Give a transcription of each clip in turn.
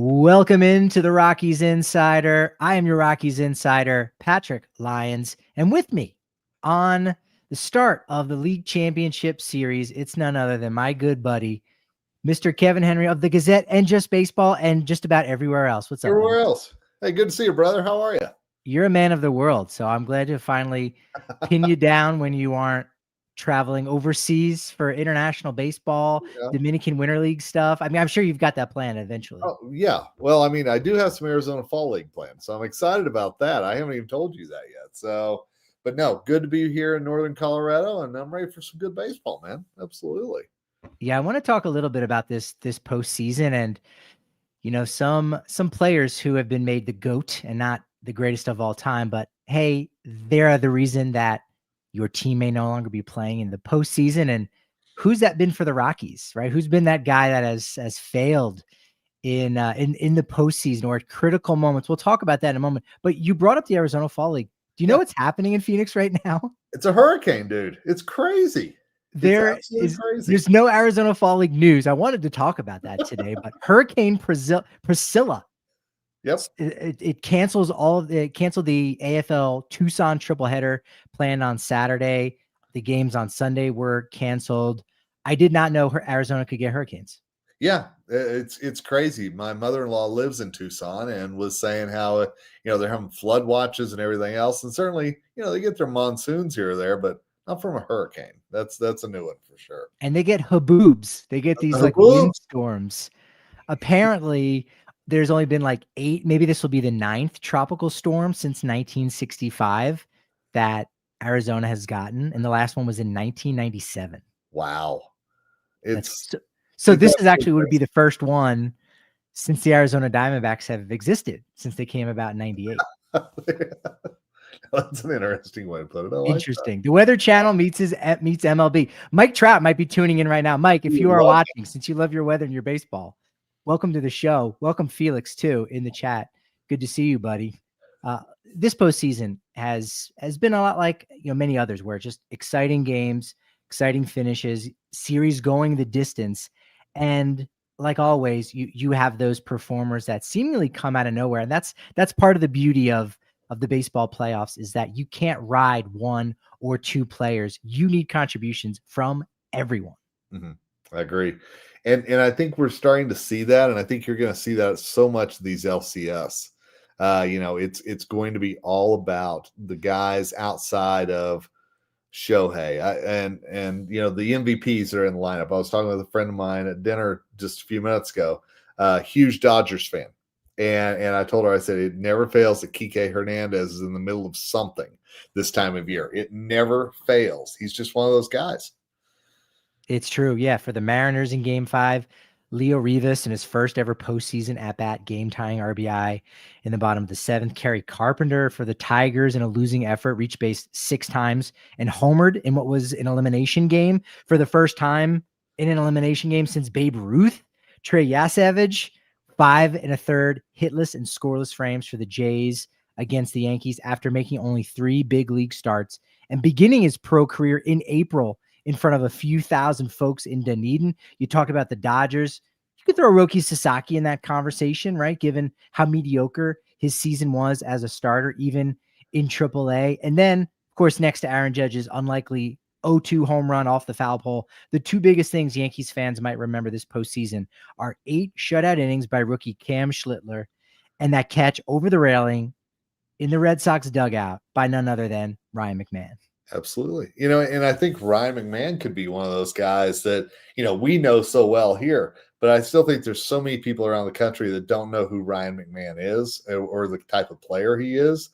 Welcome into the Rockies Insider. I am your Rockies Insider, Patrick Lyons, and with me on the start of the League Championship Series, it's none other than my good buddy, Mr. Kevin Henry of the Gazette and Just Baseball and just about everywhere else. What's up, man? Everywhere else. Hey, good to see you, brother. How are you? You're a man of the world, so I'm glad to finally pin you down when you aren't traveling overseas for international baseball, Dominican Winter League stuff. I mean, I'm sure you've got that plan eventually. Oh, yeah. Well, I mean, I do have some Arizona Fall League plans, so I'm excited about that. I haven't even told you that yet. So, but no, good to be here in Northern Colorado, and I'm ready for some good baseball, man. Absolutely. Yeah, I want to talk a little bit about this postseason and, you know, some players who have been made the GOAT and not the greatest of all time, but hey, they're the reason that your team may no longer be playing in the postseason. And who's that been for the Rockies, right? Who's been that guy that has failed in the postseason or at critical moments? We'll talk about that in a moment. But you brought up the Arizona Fall League. Do you know what's happening in Phoenix right now? It's a hurricane, dude. It's crazy. There's no Arizona Fall League news. I wanted to talk about that today, but Hurricane Priscilla. Yep. It canceled the AFL Tucson tripleheader planned on Saturday. The games on Sunday were canceled. I did not know Arizona could get hurricanes. Yeah, it's crazy. My mother-in-law lives in Tucson and was saying how, they're having flood watches and everything else. And certainly, they get their monsoons here or there, but not from a hurricane. That's a new one for sure. And they get haboobs. They get these like windstorms. Apparently, there's only been like 8, maybe this will be the 9th tropical storm since 1965 that Arizona has gotten. And the last one was in 1997. Wow. So this is actually would be the first one since the Arizona Diamondbacks have existed since they came about in 98. That's an interesting way to put it. Interesting. The Weather Channel meets MLB. Mike Trout might be tuning in right now. Mike, if you are watching, since you love your weather and your baseball, welcome to the show. Welcome Felix too in the chat. Good to see you, buddy. This postseason has been a lot like many others, where it's just exciting games, exciting finishes, series going the distance, and like always, you have those performers that seemingly come out of nowhere, and that's part of the beauty of the baseball playoffs is that you can't ride one or two players. You need contributions from everyone. Mm-hmm. I agree. And I think we're starting to see that. And I think you're going to see that so much these LCS. It's going to be all about the guys outside of Shohei and the MVPs that are in the lineup. I was talking with a friend of mine at dinner just a few minutes ago, huge Dodgers fan. And I told her, I said, it never fails that Kike Hernandez is in the middle of something this time of year. It never fails. He's just one of those guys. It's true. Yeah. For the Mariners in Game 5, Leo Rivas in his first ever postseason at-bat, game-tying RBI in the bottom of the 7th. Kerry Carpenter for the Tigers in a losing effort, reached base 6 times and homered in what was an elimination game for the first time in an elimination game since Babe Ruth. Trey Yasevich, 5 1/3 hitless and scoreless frames for the Jays against the Yankees after making only 3 big league starts and beginning his pro career in April in front of a few thousand folks in Dunedin. You talk about the Dodgers. You could throw Roki Sasaki in that conversation, right? Given how mediocre his season was as a starter, even in AAA. And then, of course, next to Aaron Judge's unlikely 0-2 home run off the foul pole. The 2 biggest things Yankees fans might remember this postseason are 8 shutout innings by rookie Cam Schlittler and that catch over the railing in the Red Sox dugout by none other than Ryan McMahon. Absolutely. And I think Ryan McMahon could be one of those guys that, we know so well here, but I still think there's so many people around the country that don't know who Ryan McMahon is or the type of player he is.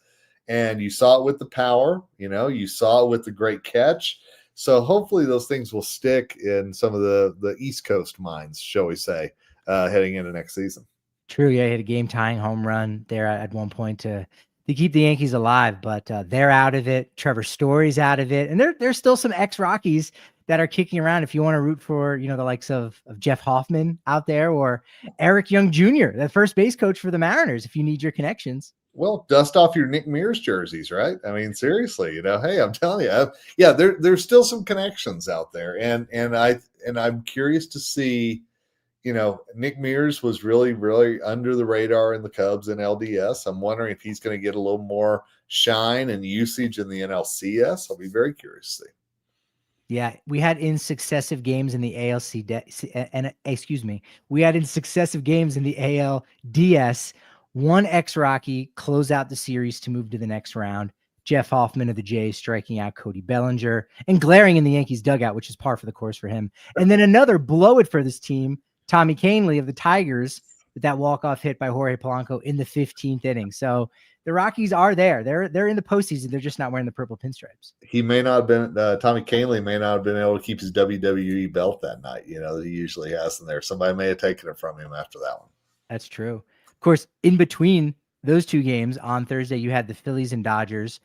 And you saw it with the power, you saw it with the great catch. So hopefully those things will stick in some of the East Coast minds, shall we say, heading into next season. True. Yeah. He had a game tying home run there at one point to keep the Yankees alive, but they're out of it. Trevor Story's out of it. And there's still some ex-Rockies that are kicking around. If you want to root for, the likes of Jeff Hoffman out there or Eric Young Jr., the first base coach for the Mariners, if you need your connections. Well, dust off your Nick Mears jerseys, right? I mean, seriously, hey, I'm telling you, there's still some connections out there. And I'm curious to see, Nick Mears was really, really under the radar in the Cubs and LDS. I'm wondering if he's going to get a little more shine and usage in the NLCS. I'll be very curious to see. Yeah, we had in successive games in the we had in successive games in the ALDS, one ex-Rocky close out the series to move to the next round. Jeff Hoffman of the Jays striking out Cody Bellinger and glaring in the Yankees dugout, which is par for the course for him. And then another blow it for this team, Tommy Kahnle of the Tigers, with that walk-off hit by Jorge Polanco in the 15th inning. So the Rockies are there. They're in the postseason. They're just not wearing the purple pinstripes. He may not have been Tommy Kahnle may not have been able to keep his WWE belt that night, that he usually has in there. Somebody may have taken it from him after that one. That's true. Of course, in between those two games on Thursday, you had the Phillies and Dodgers,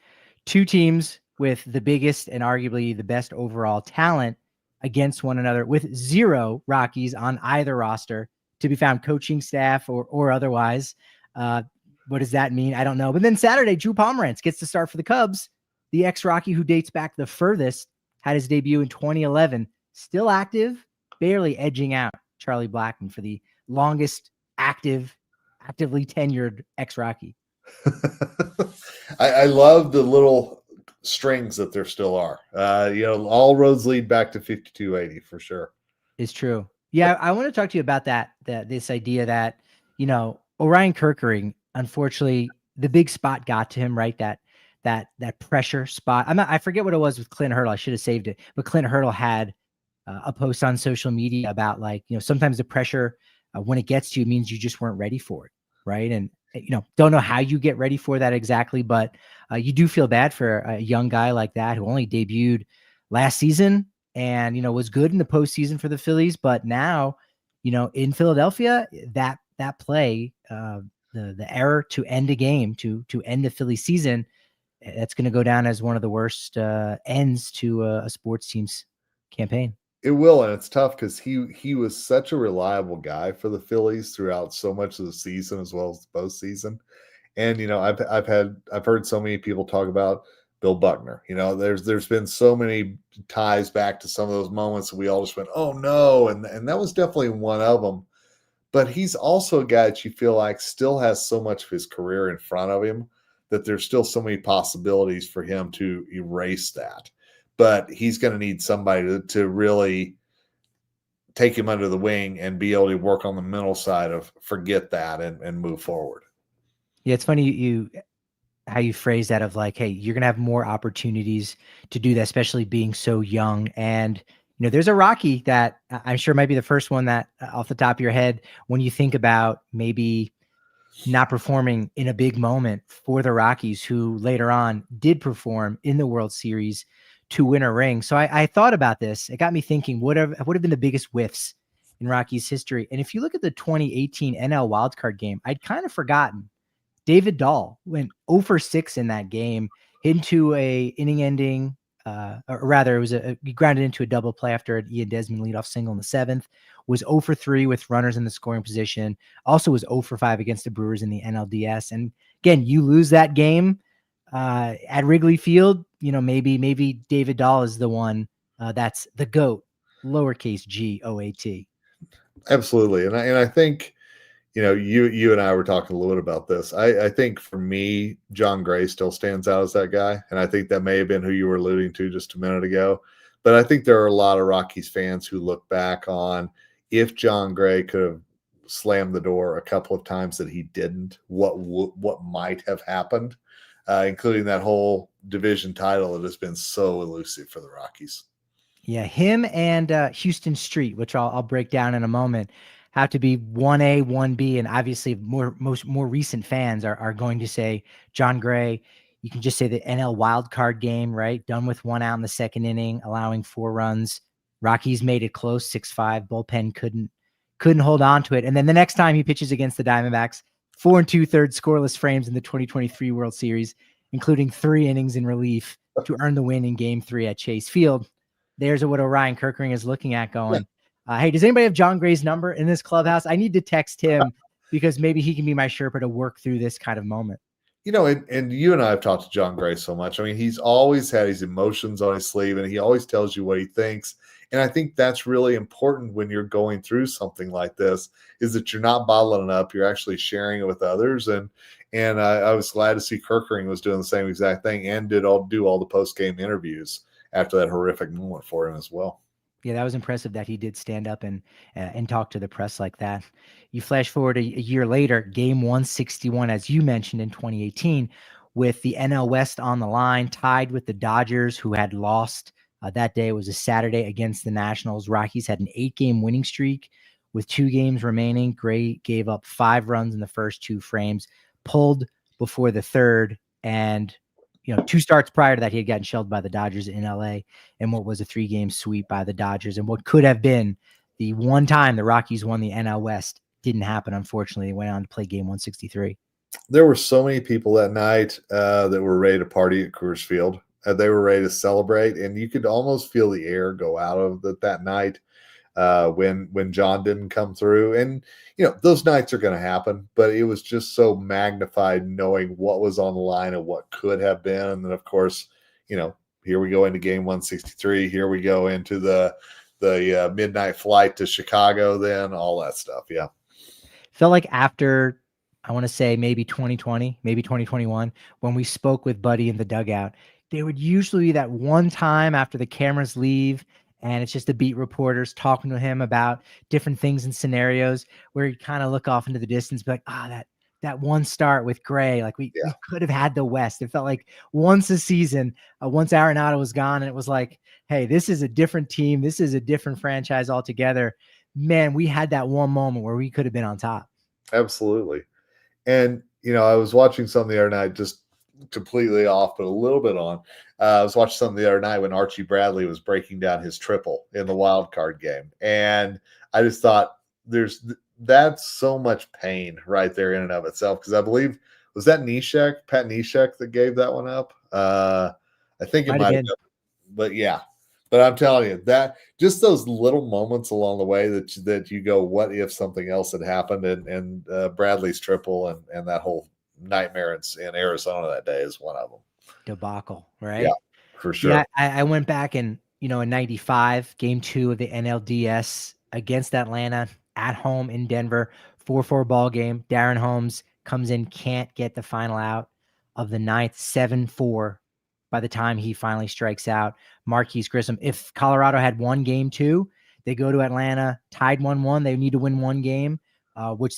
two teams with the biggest and arguably the best overall talent against one another, with zero Rockies on either roster to be found, coaching staff or otherwise. What does that mean? I don't know. But then Saturday, Drew Pomerantz gets to start for the Cubs. The ex-Rocky who dates back the furthest, had his debut in 2011, still active, barely edging out Charlie Blackmon for the longest actively tenured ex-Rocky. I love the little strings that there still are. All roads lead back to 5280 for sure. It's true. Yeah, I want to talk to you about this idea that, Orion Kerkering, unfortunately, the big spot got to him, right? That pressure spot. I forget what it was with Clint Hurdle. I should have saved it. But Clint Hurdle had a post on social media about sometimes the pressure when it gets to you means you just weren't ready for it, right? And don't know how you get ready for that exactly, but you do feel bad for a young guy like that who only debuted last season and was good in the postseason for the Phillies, but now in Philadelphia, that play, the error to end a game, to end the Philly season, that's going to go down as one of the worst ends to a sports team's campaign. It will, and it's tough because he was such a reliable guy for the Phillies throughout so much of the season as well as the postseason. And I've heard so many people talk about Bill Buckner. There's been so many ties back to some of those moments that we all just went, oh no, and that was definitely one of them. But he's also a guy that you feel like still has so much of his career in front of him that there's still so many possibilities for him to erase that. But he's going to need somebody to really take him under the wing and be able to work on the mental side of forget that and move forward. Yeah, it's funny how you phrase that of hey, you're going to have more opportunities to do that, especially being so young. And there's a Rocky that I'm sure might be the first one that off the top of your head, when you think about maybe not performing in a big moment for the Rockies, who later on did perform in the World Series to win a ring. So I thought about this. It got me thinking, what have been the biggest whiffs in Rockies history? And if you look at the 2018 NL wildcard game, I'd kind of forgotten David Dahl went 0 for 6 in that game, into a inning ending, or rather it was he grounded into a double play after an Ian Desmond leadoff single in the 7th, was 0 for 3 with runners in the scoring position, also was 0 for 5 against the Brewers in the NLDS. And again, you lose that game at Wrigley Field, maybe David Dahl is the one that's the GOAT, lowercase GOAT. Absolutely. And I think, you and I were talking a little bit about this. I think for me, John Gray still stands out as that guy. And I think that may have been who you were alluding to just a minute ago. But I think there are a lot of Rockies fans who look back on if John Gray could have slammed the door a couple of times that he didn't, what might have happened, including that whole division title that has been so elusive for the Rockies. Yeah, him and Houston Street, which I'll break down in a moment, have to be 1A, 1B, and obviously more recent fans are going to say John Gray. You can just say the NL wildcard game, right? Done with 1 out in the 2nd inning, allowing 4 runs. Rockies made it close, 6-5. Bullpen couldn't hold on to it. And then the next time he pitches against the Diamondbacks, 4 2/3 scoreless frames in the 2023 World Series, including 3 innings in relief to earn the win in Game 3 at Chase Field. There's what Orion Kerkering is looking at going, hey, does anybody have John Gray's number in this clubhouse? I need to text him because maybe he can be my Sherpa to work through this kind of moment. And you and I have talked to John Gray so much. I mean, he's always had his emotions on his sleeve, and he always tells you what he thinks. And I think that's really important when you're going through something like this, is that you're not bottling it up. You're actually sharing it with others. And I was glad to see Kerkering was doing the same exact thing and do all the post-game interviews after that horrific moment for him as well. Yeah, that was impressive that he did stand up and talk to the press like that. You flash forward a year later, game 161, as you mentioned, in 2018, with the NL West on the line, tied with the Dodgers, who had lost that day. It was a Saturday against the Nationals. Rockies had an 8-game winning streak with 2 games remaining. Gray gave up 5 runs in the first 2 frames, pulled before the third, and 2 starts prior to that, he had gotten shelled by the Dodgers in LA in what was a 3-game sweep by the Dodgers. And what could have been the one time the Rockies won the NL West didn't happen. Unfortunately, they went on to play game 163. There were so many people that night that were ready to party at Coors Field. They were ready to celebrate, and you could almost feel the air go out of that night when John didn't come through. And those nights are going to happen, but it was just so magnified knowing what was on the line and what could have been. And then, of course, here we go into game 163. Here we go into the midnight flight to Chicago. Then all that stuff. Yeah, felt like after, I want to say maybe 2020, maybe 2021, when we spoke with Buddy in the dugout, there would usually be that one time after the cameras leave and it's just the beat reporters talking to him about different things and scenarios where you kind of look off into the distance, be like, that one start with Gray, like we could have had the West. It felt like once a season, once Arenado was gone, and it was like, hey, this is a different team. This is a different franchise altogether. Man, we had that one moment where we could have been on top. Absolutely. And, I was watching something the other night, just completely off, but a little bit on. I was watching something the other night when Archie Bradley was breaking down his triple in the wild card game. And I just thought that's so much pain right there in and of itself. Because I believe, was that Pat Neshek that gave that one up? I think it might have been. But yeah. But I'm telling you, that just those little moments along the way that you go, what if something else had happened? And Bradley's triple and that whole nightmare in Arizona that day is one of them. Debacle, right? Yeah, for sure. Yeah, I went back and, in 95, game 2 of the NLDS against Atlanta at home in Denver, 4-4 ball game. Darren Holmes comes in, can't get the final out of the 9th, 7-4 by the time he finally strikes out. Marquise Grissom. If Colorado had won game 2, they go to Atlanta, tied 1-1. They need to win one game, which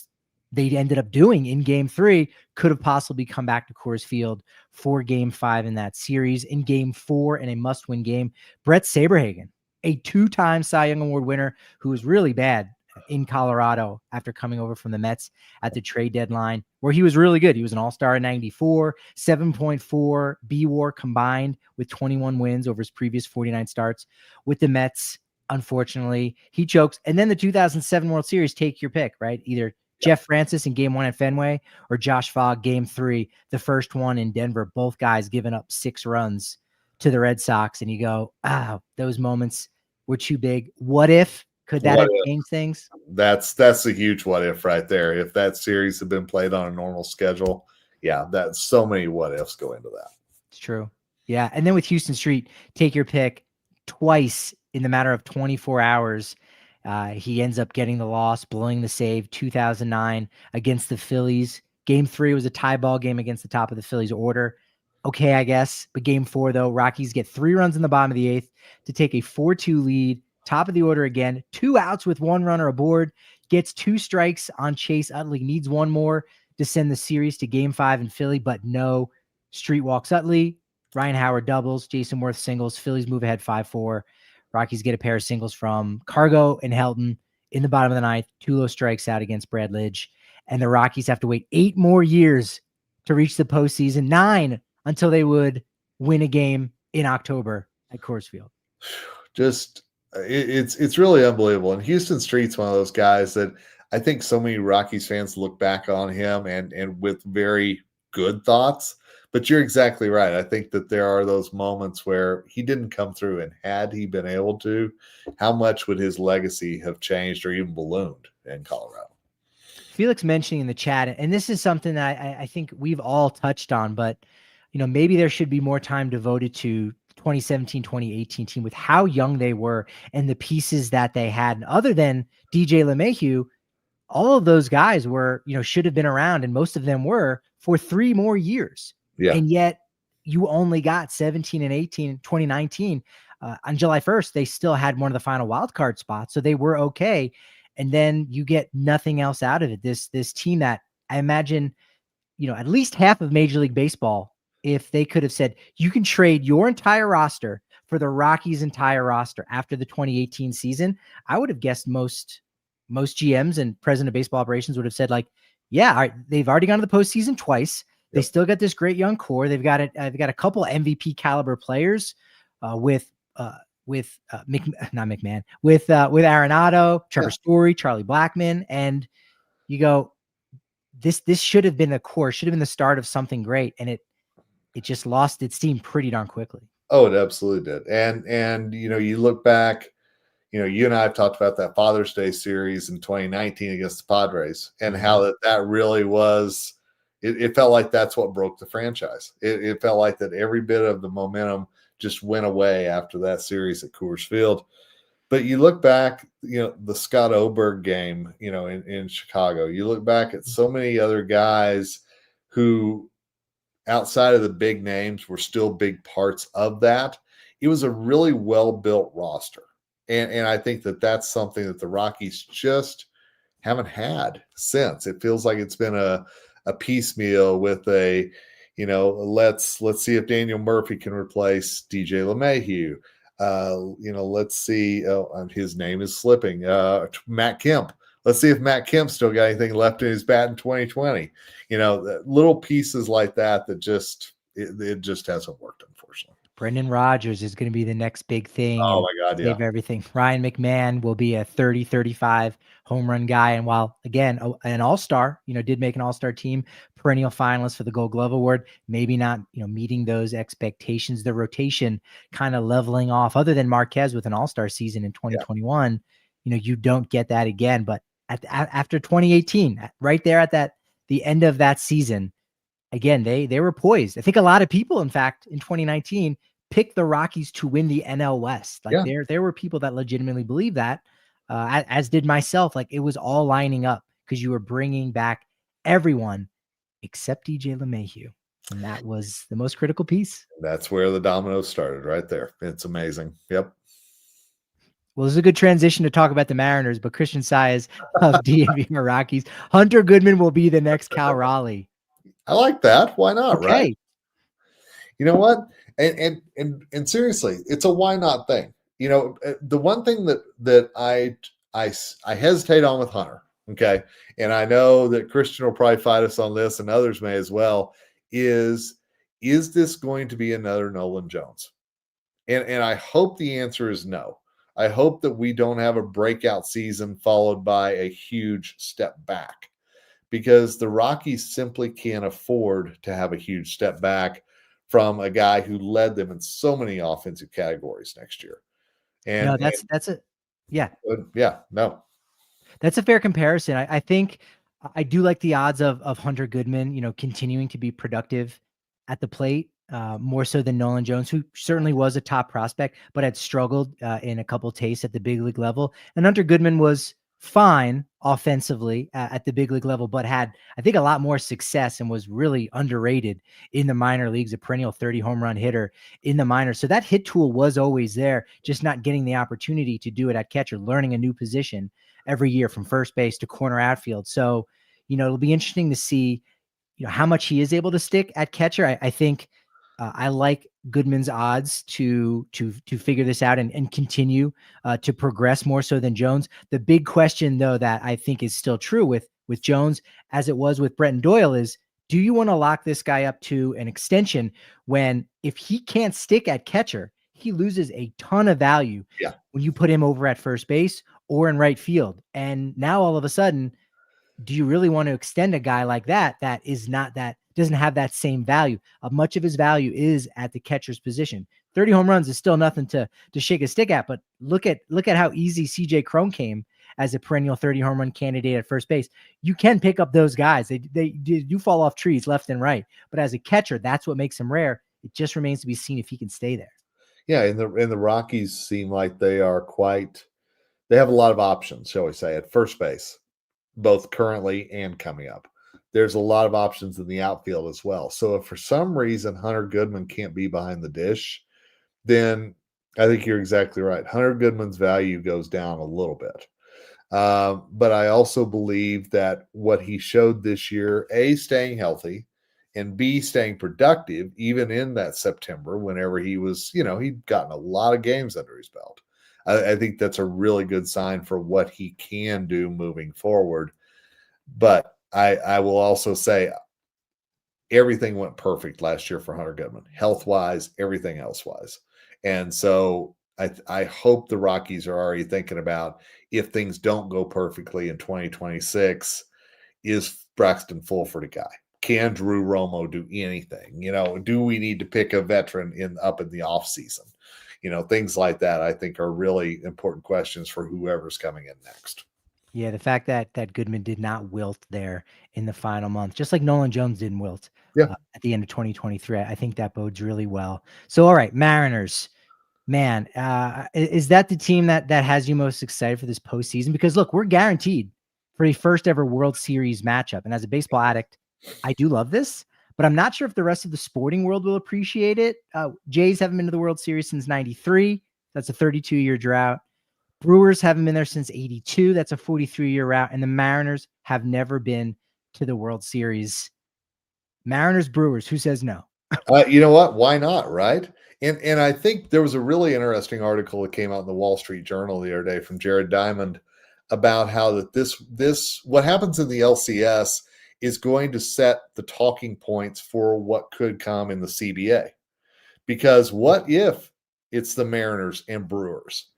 they ended up doing in game 3, could have possibly come back to Coors Field for game 5 in that series. In game 4, in a must-win game, Brett Saberhagen, a 2-time Cy Young Award winner who was really bad in Colorado after coming over from the Mets at the trade deadline, where he was really good. He was an all-star in 94, 7.4 B-WAR combined with 21 wins over his previous 49 starts with the Mets. Unfortunately, he chokes. And then the 2007 World Series, take your pick, right? Either Jeff Francis in game 1 at Fenway or Josh Fogg game 3, the first one in Denver, both guys giving up 6 runs to the Red Sox. And you go, those moments were too big. What if? Could that have changed things? That's a huge what if right there. If that series had been played on a normal schedule, that's so many what ifs go into that. It's true. Yeah. And then with Houston Street, take your pick, twice in the matter of 24 hours. He ends up getting the loss, blowing the save, 2009 against the Phillies. Game 3 was a tie ball game against the top of the Phillies order. Okay, I guess. But game 4, though, Rockies get 3 runs in the bottom of the 8th to take a 4-2 lead. Top of the order again, 2 outs with 1 runner aboard, gets 2 strikes on Chase Utley, needs 1 more to send the series to game 5 in Philly, but no. Street walks Utley, Ryan Howard doubles, Jason Worth singles, Phillies move ahead 5-4. Rockies get a pair of singles from Cargo and Helton in the bottom of the 9th. Tulo strikes out against Brad Lidge, and the Rockies have to wait 8 more years to reach the postseason, 9 until they would win a game in October at Coors Field. Just it's really unbelievable. And Houston Street's one of those guys that I think so many Rockies fans look back on him and with very good thoughts. But you're exactly right. I think that there are those moments where he didn't come through, and had he been able to, how much would his legacy have changed or even ballooned in Colorado? Felix mentioning in the chat, and this is something that I think we've all touched on, but maybe there should be more time devoted to 2017, 2018 team with how young they were and the pieces that they had. And other than DJ LeMahieu, all of those guys were, should have been around, and most of them were for 3 more years. Yeah. And yet you only got 17 and 18, 2019. On July 1st, they still had one of the final wild card spots. So they were okay. And then you get nothing else out of it. This team that I imagine, at least half of Major League Baseball, if they could have said, you can trade your entire roster for the Rockies' entire roster after the 2018 season, I would have guessed most GMs and president of baseball operations would have said, like, yeah, all right, they've already gone to the postseason twice. They Yep. still got this great young core. They've got a couple MVP caliber players with Arenado, Trevor Story, Charlie Blackmon, and you go, this should have been the core, should have been the start of something great, and it just lost its steam pretty darn quickly. Oh, it absolutely did. And you look back, you and I have talked about that Father's Day series in 2019 against the Padres, and how that really was. It felt like that's what broke the franchise. It felt like that every bit of the momentum just went away after that series at Coors Field. But you look back, the Scott Oberg game, in Chicago, you look back at so many other guys who, outside of the big names, were still big parts of that. It was a really well-built roster. And I think that that's something that the Rockies just haven't had since. It feels like it's been a piecemeal with let's see if Daniel Murphy can replace DJ LeMahieu. Let's see. His name is slipping. Matt Kemp. Let's see if Matt Kemp still got anything left in his bat in 2020. Little pieces like that just it just hasn't worked, unfortunately. Brendan Rodgers is going to be the next big thing. Oh my God, yeah. Everything. Ryan McMahon will be a 30, 35 home run guy. And while, again, an all-star, did make an all-star team, perennial finalist for the Gold Glove Award, maybe not, meeting those expectations, the rotation kind of leveling off, other than Marquez with an all-star season in 2021, you don't get that again. But after 2018, right there at the end of that season, again, they were poised. I think a lot of people, in fact, in 2019, picked the Rockies to win the NL West. Like there were people that legitimately believed that, as did myself. Like, it was all lining up because you were bringing back everyone except DJ LeMahieu, and that was the most critical piece. That's where the dominoes started, right there. It's amazing. Yep. Well, this is a good transition to talk about the Mariners, but Christian Saez of DNV Rockies. Hunter Goodman will be the next Cal Raleigh. I like that. Why not? Okay. Right. You know what? And seriously, it's a why not thing. The one thing that I hesitate on with Hunter, okay, and I know that Christian will probably fight us on this, and others may as well, is this going to be another Nolan Jones? And I hope the answer is no. I hope that we don't have a breakout season followed by a huge step back, because the Rockies simply can't afford to have a huge step back from a guy who led them in so many offensive categories next year. And no, that's a fair comparison. I think I do like the odds of Hunter Goodman, continuing to be productive at the plate, more so than Nolan Jones, who certainly was a top prospect, but had struggled in a couple tastes at the big league level. And Hunter Goodman was fine offensively at the big league level, but had, I think, a lot more success and was really underrated in the minor leagues, a perennial 30 home run hitter in the minors. So that hit tool was always there, just not getting the opportunity to do it at catcher, learning a new position every year from first base to corner outfield. So, it'll be interesting to see, how much he is able to stick at catcher. I think I like Goodman's odds to figure this out and continue to progress more so than Jones. The big question, though, that I think is still true with Jones, as it was with Brenton Doyle, is, do you want to lock this guy up to an extension when, if he can't stick at catcher, he loses a ton of value when you put him over at first base or in right field? And now all of a sudden, do you really want to extend a guy like that doesn't have that same value? Much of his value is at the catcher's position. 30 home runs is still nothing to shake a stick at, but look at how easy CJ Cron came as a perennial 30 home run candidate at first base. You can pick up those guys. They do fall off trees left and right, but as a catcher, that's what makes him rare. It just remains to be seen if he can stay there. Yeah, and the Rockies seem like they have a lot of options, shall we say, at first base, both currently and coming up. There's a lot of options in the outfield as well. So if for some reason Hunter Goodman can't be behind the dish, then I think you're exactly right. Hunter Goodman's value goes down a little bit. But I also believe that what he showed this year, A, staying healthy, and B, staying productive, even in that September, whenever he was, he'd gotten a lot of games under his belt. I think that's a really good sign for what he can do moving forward. But I will also say everything went perfect last year for Hunter Goodman, health-wise, everything else-wise. And so I hope the Rockies are already thinking about, if things don't go perfectly in 2026, is Braxton Fulford a guy? Can Drew Romo do anything? Do we need to pick a veteran up in the offseason? Things like that I think are really important questions for whoever's coming in next. Yeah, the fact that Goodman did not wilt there in the final month, just like Nolan Jones didn't wilt at the end of 2023, I think that bodes really well. So, all right, Mariners. Man, is that the team that has you most excited for this postseason? Because look, we're guaranteed for a first ever World Series matchup. And as a baseball addict, I do love this, but I'm not sure if the rest of the sporting world will appreciate it. Jays haven't been to the World Series since 93. That's a 32-year drought. Brewers haven't been there since 82. That's a 43-year route. And the Mariners have never been to the World Series. Mariners, Brewers, who says no? You know what? Why not, right? And I think there was a really interesting article that came out in the Wall Street Journal the other day from Jared Diamond about how that this what happens in the LCS is going to set the talking points for what could come in the CBA. Because what if it's the Mariners and Brewers,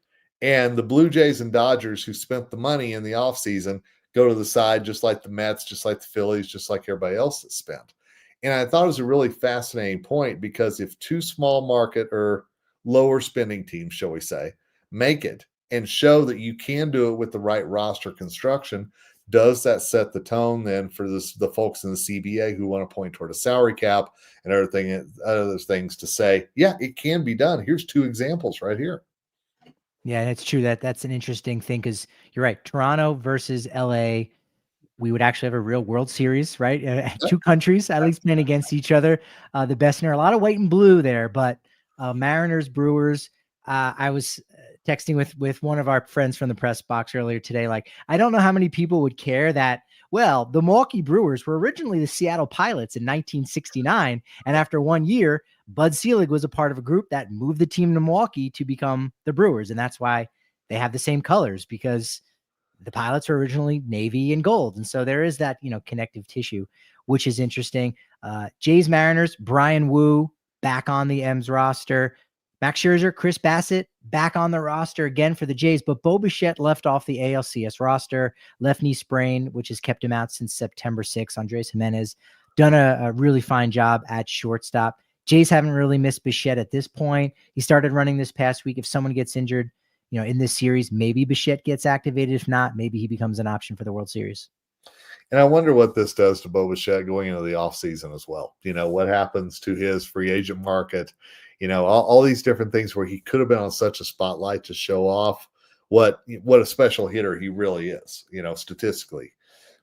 and the Blue Jays and Dodgers, who spent the money in the offseason, go to the side, just like the Mets, just like the Phillies, just like everybody else that spent? And I thought it was a really fascinating point, because if two small market or lower spending teams, shall we say, make it and show that you can do it with the right roster construction, does that set the tone then for the folks in the CBA who want to point toward a salary cap and other things to say, yeah, it can be done. Here's two examples right here. Yeah, that's true. That's an interesting thing, because you're right. Toronto versus LA, we would actually have a real World Series, right? Two countries at least playing against each other. The best in there, a lot of white and blue there, but Mariners, Brewers. I was texting with one of our friends from the press box earlier today. Like, I don't know how many people would care that, well, the Milwaukee Brewers were originally the Seattle Pilots in 1969. And after 1 year, Bud Selig was a part of a group that moved the team to Milwaukee to become the Brewers. And that's why they have the same colors, because the Pilots were originally navy and gold. And so there is that, connective tissue, which is interesting. Jays, Mariners, Brian Wu back on the M's roster. Max Scherzer, Chris Bassett back on the roster again for the Jays, but Bo Bichette left off the ALCS roster, left knee sprain, which has kept him out since September 6th. Andres Jimenez done a really fine job at shortstop. Jays haven't really missed Bichette at this point. He started running this past week. If someone gets injured, in this series, maybe Bichette gets activated. If not, maybe he becomes an option for the World Series. And I wonder what this does to Bo Bichette going into the offseason as well. What happens to his free agent market, all these different things where he could have been on such a spotlight to show off what a special hitter he really is, statistically.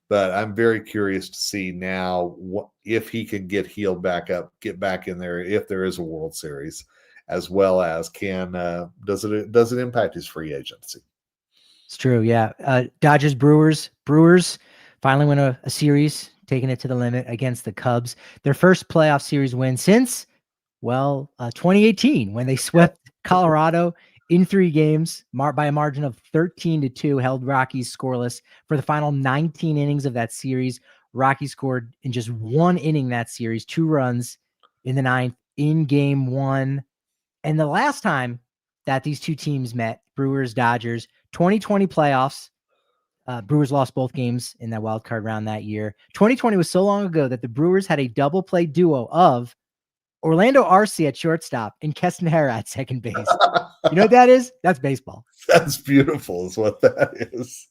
But I'm very curious to see now if he can get healed back up, get back in there, if there is a World Series, as well as does it impact his free agency? It's true, yeah. Dodgers, Brewers finally win a series, taking it to the limit against the Cubs. Their first playoff series win since 2018, when they swept Colorado in 3 games by a margin of 13-2, held Rockies scoreless for the final 19 innings of that series. Rockies scored in just 1 inning that series, 2 runs in the 9th in game 1. And the last time that these two teams met, Brewers, Dodgers, 2020 playoffs, Brewers lost both games in that wild card round that year. 2020 was so long ago that the Brewers had a double play duo of Orlando Arce at shortstop and Keston Hiura at second base. You know what that is? That's baseball. That's beautiful, is what that is.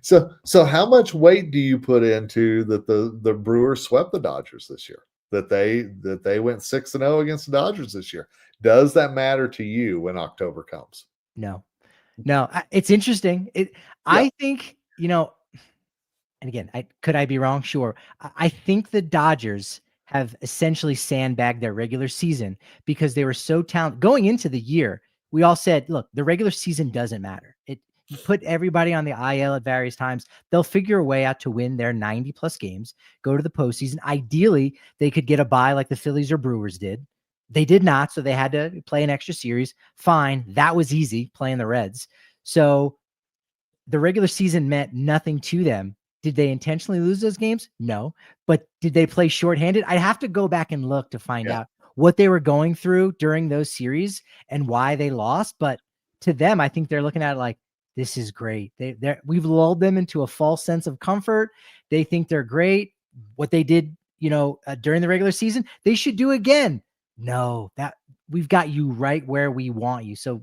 So how much weight do you put into that the Brewers swept the Dodgers this year? That they went 6-0 against the Dodgers this year? Does that matter to you when October comes? No, it's interesting. Yeah. I think, and again, could I be wrong? Sure. I think the Dodgers have essentially sandbagged their regular season because they were so talented going into the year. We all said, look, the regular season doesn't matter. You put everybody on the IL at various times. They'll figure a way out to win their 90 plus games, go to the postseason. Ideally, they could get a bye like the Phillies or Brewers did. They did not, so they had to play an extra series. Fine. That was easy playing the Reds. So the regular season meant nothing to them. Did they intentionally lose those games? No. But did they play shorthanded? I'd have to go back and look to find out what they were going through during those series and why they lost. But to them, I think they're looking at it like, this is great. We've lulled them into a false sense of comfort. They think they're great. What they did, during the regular season, they should do again. No, that we've got you right where we want you. So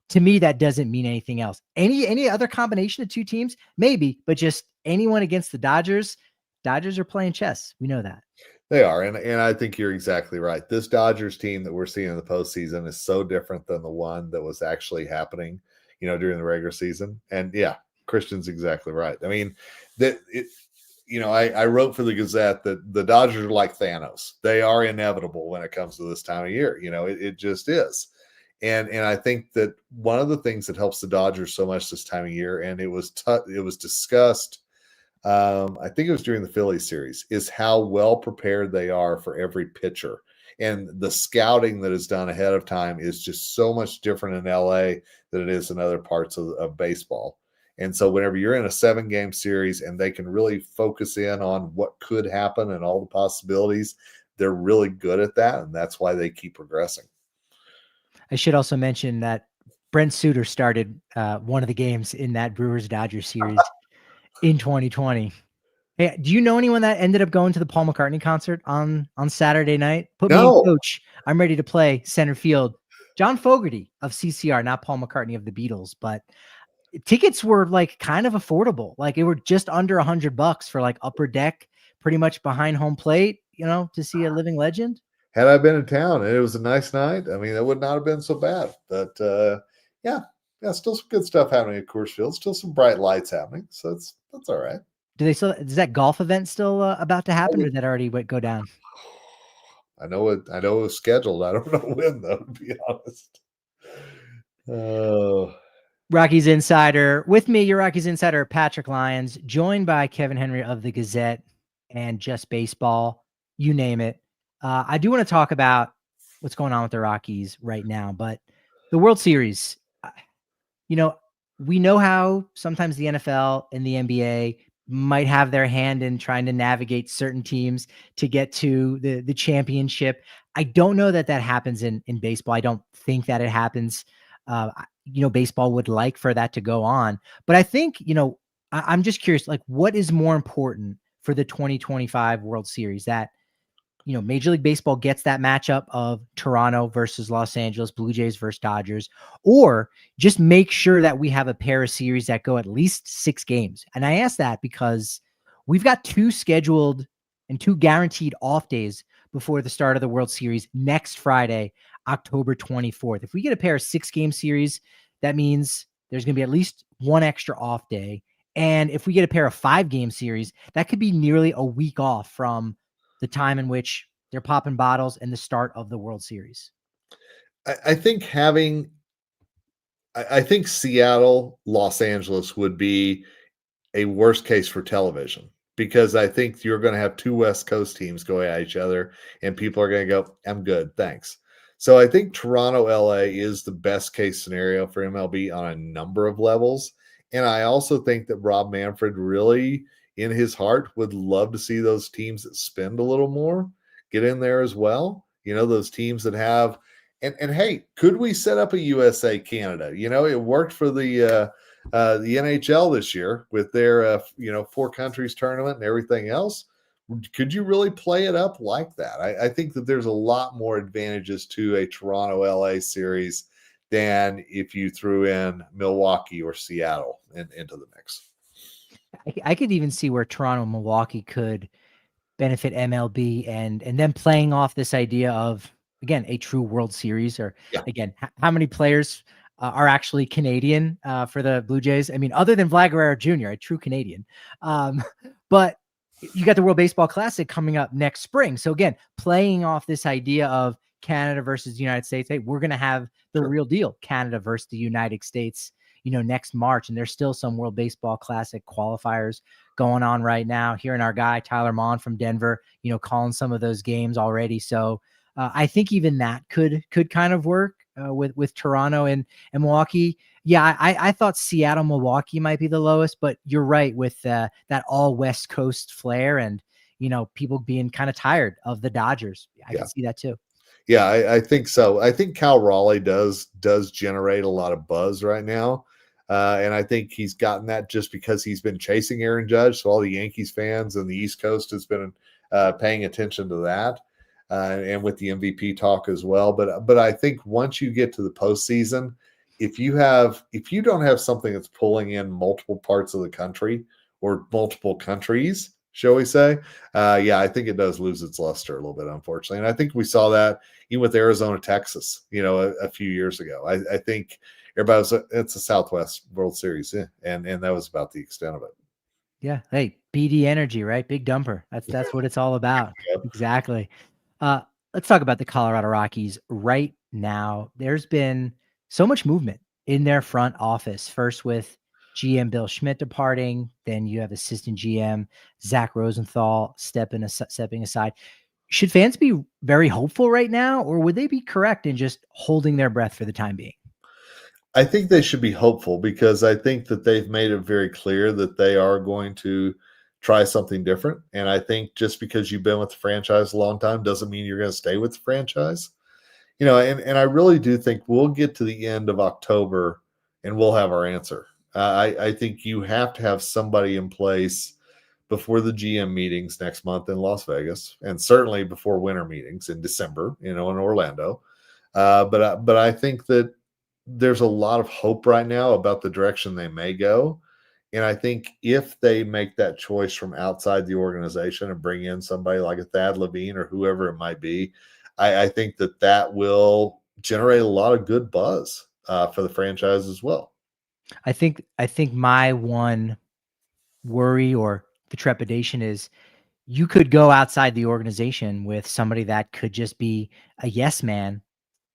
to me, that doesn't mean anything else. Any other combination of two teams, maybe, but just anyone against the Dodgers. Dodgers are playing chess. We know that. They are, and I think you're exactly right. This Dodgers team that we're seeing in the postseason is so different than the one that was actually happening, during the regular season. And yeah, Christian's exactly right. I mean, I wrote for the Gazette that the Dodgers are like Thanos. They are inevitable when it comes to this time of year. It just is. And I think that one of the things that helps the Dodgers so much this time of year, and it was discussed, I think it was during the Phillies series, is how well prepared they are for every pitcher. And the scouting that is done ahead of time is just so much different in LA than it is in other parts of baseball. And so whenever you're in a 7-game series and they can really focus in on what could happen and all the possibilities, they're really good at that. And that's why they keep progressing. I should also mention that Brent Suter started one of the games in that Brewers-Dodgers series in 2020. Hey, do you know anyone that ended up going to the Paul McCartney concert on Saturday night? Put me in, coach. I'm ready to play center field. John Fogerty of CCR, not Paul McCartney of the Beatles, but tickets were like kind of affordable. Like it were just under $100 for like upper deck, pretty much behind home plate, to see a living legend. Had I been in town and it was a nice night, I mean, it would not have been so bad. But yeah, still some good stuff happening at Coors Field. Still some bright lights happening, so that's all right. Is that golf event still about to happen, or did that already go down? I know it was scheduled. I don't know when, though, to be honest. Oh. Rockies Insider. With me, your Rockies Insider, Patrick Lyons, joined by Kevin Henry of the Gazette and Just Baseball, you name it. I do want to talk about what's going on with the Rockies right now, but the World Series, we know how sometimes the NFL and the NBA might have their hand in trying to navigate certain teams to get to the championship. I don't know that happens in baseball. I don't think that it happens. Baseball would like for that to go on, but I think, I'm just curious, like, what is more important for the 2025 World Series? That, Major League Baseball gets that matchup of Toronto versus Los Angeles, Blue Jays versus Dodgers, or just make sure that we have a pair of series that go at least 6 games. And I ask that because we've got 2 scheduled and 2 guaranteed off days before the start of the World Series next Friday, October 24th. If we get a pair of 6-game series, that means there's going to be at least 1 extra off day. And if we get a pair of 5-game series, that could be nearly a week off from the time in which they're popping bottles and the start of the World Series. I think Seattle, Los Angeles would be a worst case for television, because I think you're going to have 2 West Coast teams going at each other and people are going to go, I'm good, thanks. So I think Toronto, LA is the best case scenario for MLB on a number of levels. And I also think that Rob Manfred really, in his heart, would love to see those teams that spend a little more get in there as well. Those teams that have, and hey, could we set up a USA Canada? It worked for the NHL this year with their 4 countries tournament and everything else. Could you really play it up like that? I think that there's a lot more advantages to a Toronto LA series than if you threw in Milwaukee or Seattle into the mix. I could even see where Toronto and Milwaukee could benefit MLB and then playing off this idea of again, a true World Series, or Yeah, again, how many players are actually Canadian for the Blue Jays? I mean, other than Vlad Guerrero Jr., a true Canadian. But you got the World Baseball Classic coming up next spring. So again, playing off this idea of Canada versus the United States, hey, we're going to have the sure. real deal, Canada versus the United States, next March. And there's still some World Baseball Classic qualifiers going on right now. Hearing our guy, Tyler Mon from Denver, calling some of those games already. So I think even that could kind of work with Toronto and Milwaukee. Yeah, I thought Seattle, Milwaukee might be the lowest, but you're right with that all West Coast flair and people being kind of tired of the Dodgers. I Yeah. can see that too. Yeah, I think so. I think Cal Raleigh does generate a lot of buzz right now. And I think he's gotten that just because he's been chasing Aaron Judge. So all the Yankees fans and the East Coast has been paying attention to that, and with the MVP talk as well. But I think once you get to the postseason, if you don't have something that's pulling in multiple parts of the country or multiple countries, shall we say, yeah, I think it does lose its luster a little bit, unfortunately. And I think we saw that even with Arizona, Texas, a few years ago. I think everybody was, it's a Southwest World Series, and that was about the extent of it. Yeah. Hey, BD energy, right? Big dumper. That's what it's all about. Yep. Exactly. Uh, let's talk about the Colorado Rockies right now. There's been so much movement in their front office. First with GM Bill Schmidt departing, then you have assistant GM Zach Rosenthal stepping aside. Should fans be very hopeful right now, or would they be correct in just holding their breath for the time being? I think they should be hopeful because I think that they've made it very clear that they are going to try something different. And I think just because you've been with the franchise a long time doesn't mean you're going to stay with the franchise. And I really do think we'll get to the end of October and we'll have our answer. I think you have to have somebody in place before the GM meetings next month in Las Vegas, and certainly before winter meetings in December, in Orlando. But I think that there's a lot of hope right now about the direction they may go. And I think if they make that choice from outside the organization and bring in somebody like a Thad Levine or whoever it might be, I think that will generate a lot of good buzz for the franchise as well. I think my one worry or the trepidation is you could go outside the organization with somebody that could just be a yes man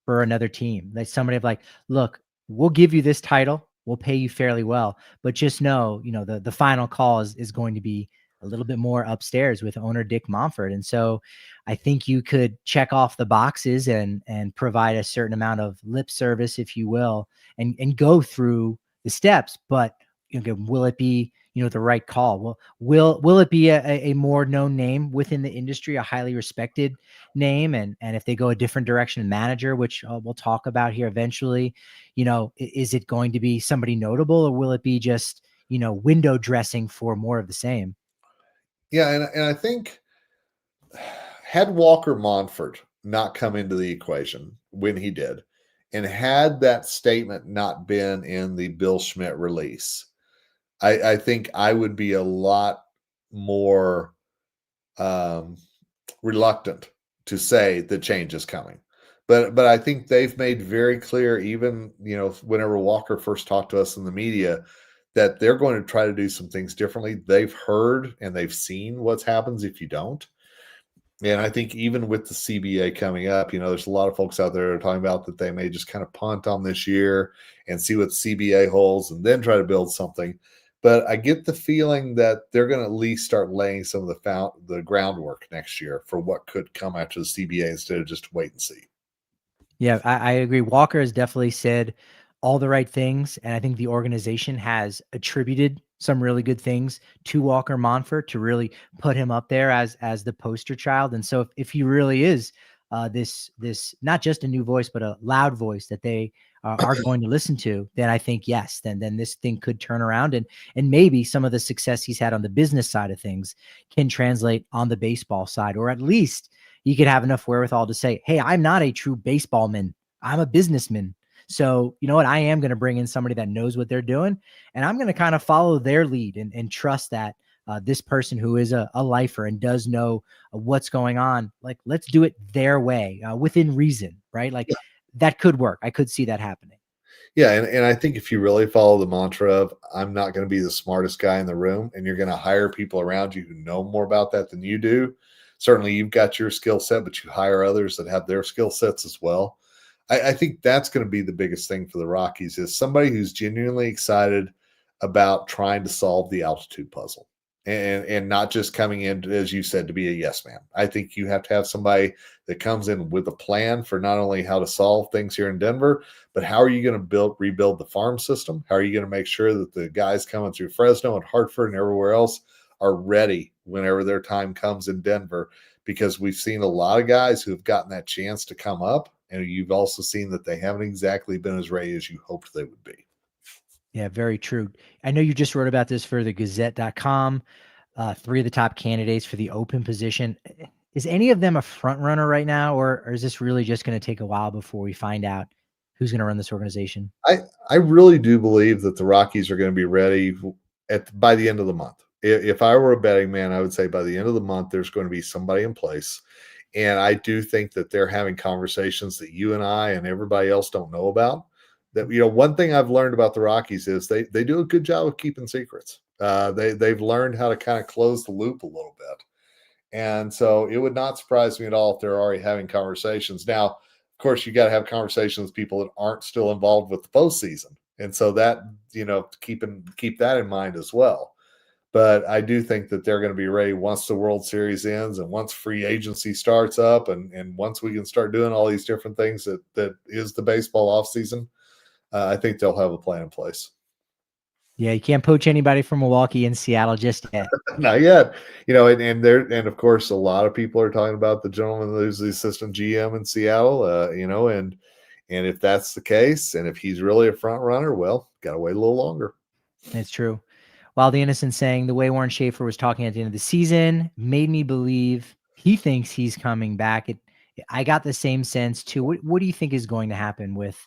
for another team. Like somebody of like, look, we'll give you this title, we'll pay you fairly well, but just know, the final call is going to be a little bit more upstairs with owner Dick Monfort. And so I think you could check off the boxes and provide a certain amount of lip service, if you will, and go through the steps. But will it be the right call? Will it be a more known name within the industry, a highly respected name? And if they go a different direction, manager, which we'll talk about here eventually, is it going to be somebody notable, or will it be just window dressing for more of the same? Yeah, and I think had Walker Monfort not come into the equation when he did, and had that statement not been in the Bill Schmidt release, I think I would be a lot more reluctant to say the change is coming. But I think they've made very clear, even whenever Walker first talked to us in the media, that they're going to try to do some things differently. They've heard and they've seen what happens if you don't. And I think even with the CBA coming up, there's a lot of folks out there that are talking about that they may just kind of punt on this year and see what CBA holds and then try to build something. But I get the feeling that they're going to at least start laying some of the groundwork next year for what could come after the CBA instead of just wait and see. Yeah, I agree. Walker has definitely said all the right things, and I think the organization has attributed some really good things to Walker Monfort to really put him up there as the poster child. And so, if he really is this not just a new voice, but a loud voice that they are going to listen to, then I think yes, then this thing could turn around, and maybe some of the success he's had on the business side of things can translate on the baseball side, or at least you could have enough wherewithal to say, hey, I'm not a true baseballman. I'm a businessman. So you know what? I am going to bring in somebody that knows what they're doing, and I'm going to kind of follow their lead and trust that this person who is a lifer and does know what's going on. Like, let's do it their way, within reason, right? Like, that could work. I could see that happening. Yeah, and I think if you really follow the mantra of I'm not going to be the smartest guy in the room, and you're going to hire people around you who know more about that than you do, certainly you've got your skill set, but you hire others that have their skill sets as well. I think that's going to be the biggest thing for the Rockies is somebody who's genuinely excited about trying to solve the altitude puzzle and not just coming in, as you said, to be a yes man. I think you have to have somebody that comes in with a plan for not only how to solve things here in Denver, but how are you going to rebuild the farm system? How are you going to make sure that the guys coming through Fresno and Hartford and everywhere else are ready whenever their time comes in Denver? Because we've seen a lot of guys who have gotten that chance to come up, and you've also seen that they haven't exactly been as ready as you hoped they would be. Yeah, very true. I know you just wrote about this for the Gazette.com. 3 of the top candidates for the open position. Is any of them a front runner right now, or is this really just going to take a while before we find out who's going to run this organization? I really do believe that the Rockies are going to be ready by the end of the month. If I were a betting man, I would say by the end of the month, there's going to be somebody in place. And I do think that they're having conversations that you and I and everybody else don't know about. That, one thing I've learned about the Rockies is they do a good job of keeping secrets. They've learned how to kind of close the loop a little bit. And so it would not surprise me at all if they're already having conversations. Now, of course, you got to have conversations with people that aren't still involved with the postseason. And so that, keep that in mind as well. But I do think that they're going to be ready once the World Series ends and once free agency starts up and once we can start doing all these different things that is the baseball offseason. I think they'll have a plan in place. Yeah, you can't poach anybody from Milwaukee and Seattle just yet. Not yet. And of course, a lot of people are talking about the gentleman who's the assistant GM in Seattle, and if that's the case, and if he's really a front runner, well, got to wait a little longer. It's true. While the Innocent saying the way Warren Schaeffer was talking at the end of the season made me believe he thinks he's coming back. I got the same sense too. What do you think is going to happen with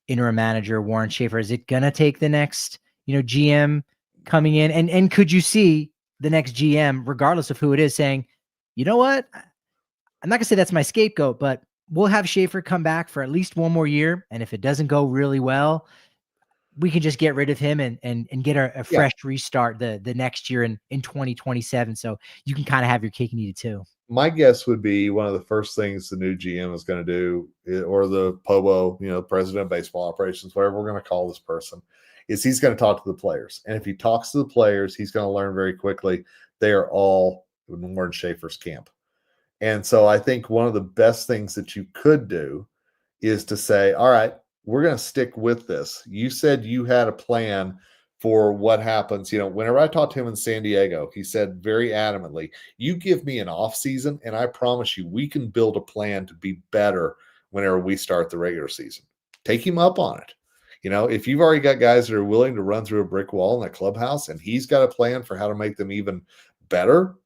interim manager Warren Schaeffer? Is it gonna take the next, GM coming in? And could you see the next GM, regardless of who it is, saying, you know what? I'm not gonna say that's my scapegoat, but we'll have Schaeffer come back for at least one more year. And if it doesn't go really well, we can just get rid of him and get a fresh restart the next year in 2027. So you can kind of have your cake and eat it too. My guess would be one of the first things the new GM is going to do, or the POBO, president of baseball operations, whatever we're going to call this person, is he's going to talk to the players. And if he talks to the players, he's going to learn very quickly they are all in Warren Schaeffer's camp. And so I think one of the best things that you could do is to say, all right, we're going to stick with this. You said you had a plan for what happens. Whenever I talked to him in San Diego, he said very adamantly, you give me an off season and I promise you we can build a plan to be better whenever we start the regular season. Take him up on it. If you've already got guys that are willing to run through a brick wall in that clubhouse and he's got a plan for how to make them even better,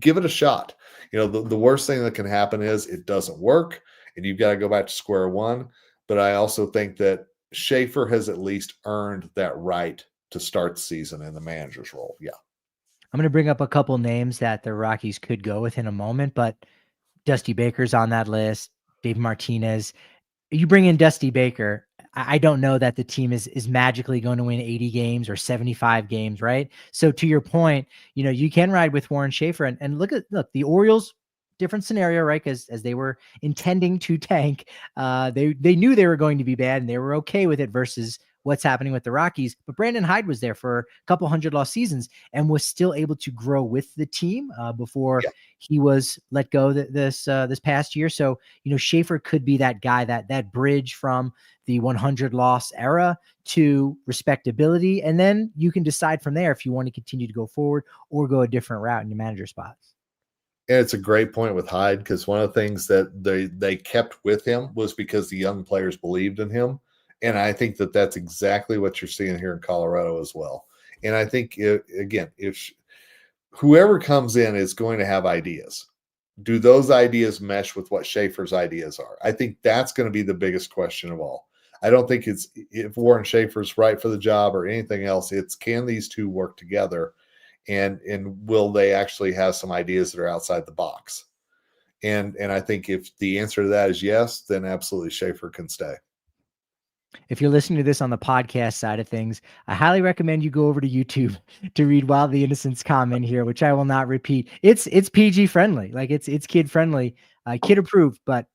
give it a shot. The worst thing that can happen is it doesn't work and you've got to go back to square one. But I also think that Schaeffer has at least earned that right to start the season in the manager's role. Yeah. I'm going to bring up a couple names that the Rockies could go with in a moment, but Dusty Baker's on that list. Dave Martinez. You bring in Dusty Baker, I don't know that the team is magically going to win 80 games or 75 games, right? So to your point, you can ride with Warren Schaeffer and look, the Orioles, different scenario, right? Because as they were intending to tank, they knew they were going to be bad and they were okay with it versus what's happening with the Rockies. But Brandon Hyde was there for a couple 100-loss seasons and was still able to grow with the team before he was let go this past year. So, Schaeffer could be that guy, that bridge from the 100-loss era to respectability. And then you can decide from there if you want to continue to go forward or go a different route in your manager spot. And it's a great point with Hyde, because one of the things that they kept with him was because the young players believed in him. And I think that that's exactly what you're seeing here in Colorado as well. And I think, if whoever comes in is going to have ideas, do those ideas mesh with what Schaeffer's ideas are? I think that's going to be the biggest question of all. I don't think it's if Warren Schaeffer's right for the job or anything else. It's, can these two work together? and will they actually have some ideas that are outside the box? And I think if the answer to that is yes, then absolutely Schaeffer can stay. If you're listening to this on the podcast side of things, I highly recommend you go over to YouTube to read Wild the Innocent's comment here, which I will not repeat. It's PG friendly, like it's kid friendly, kid approved, but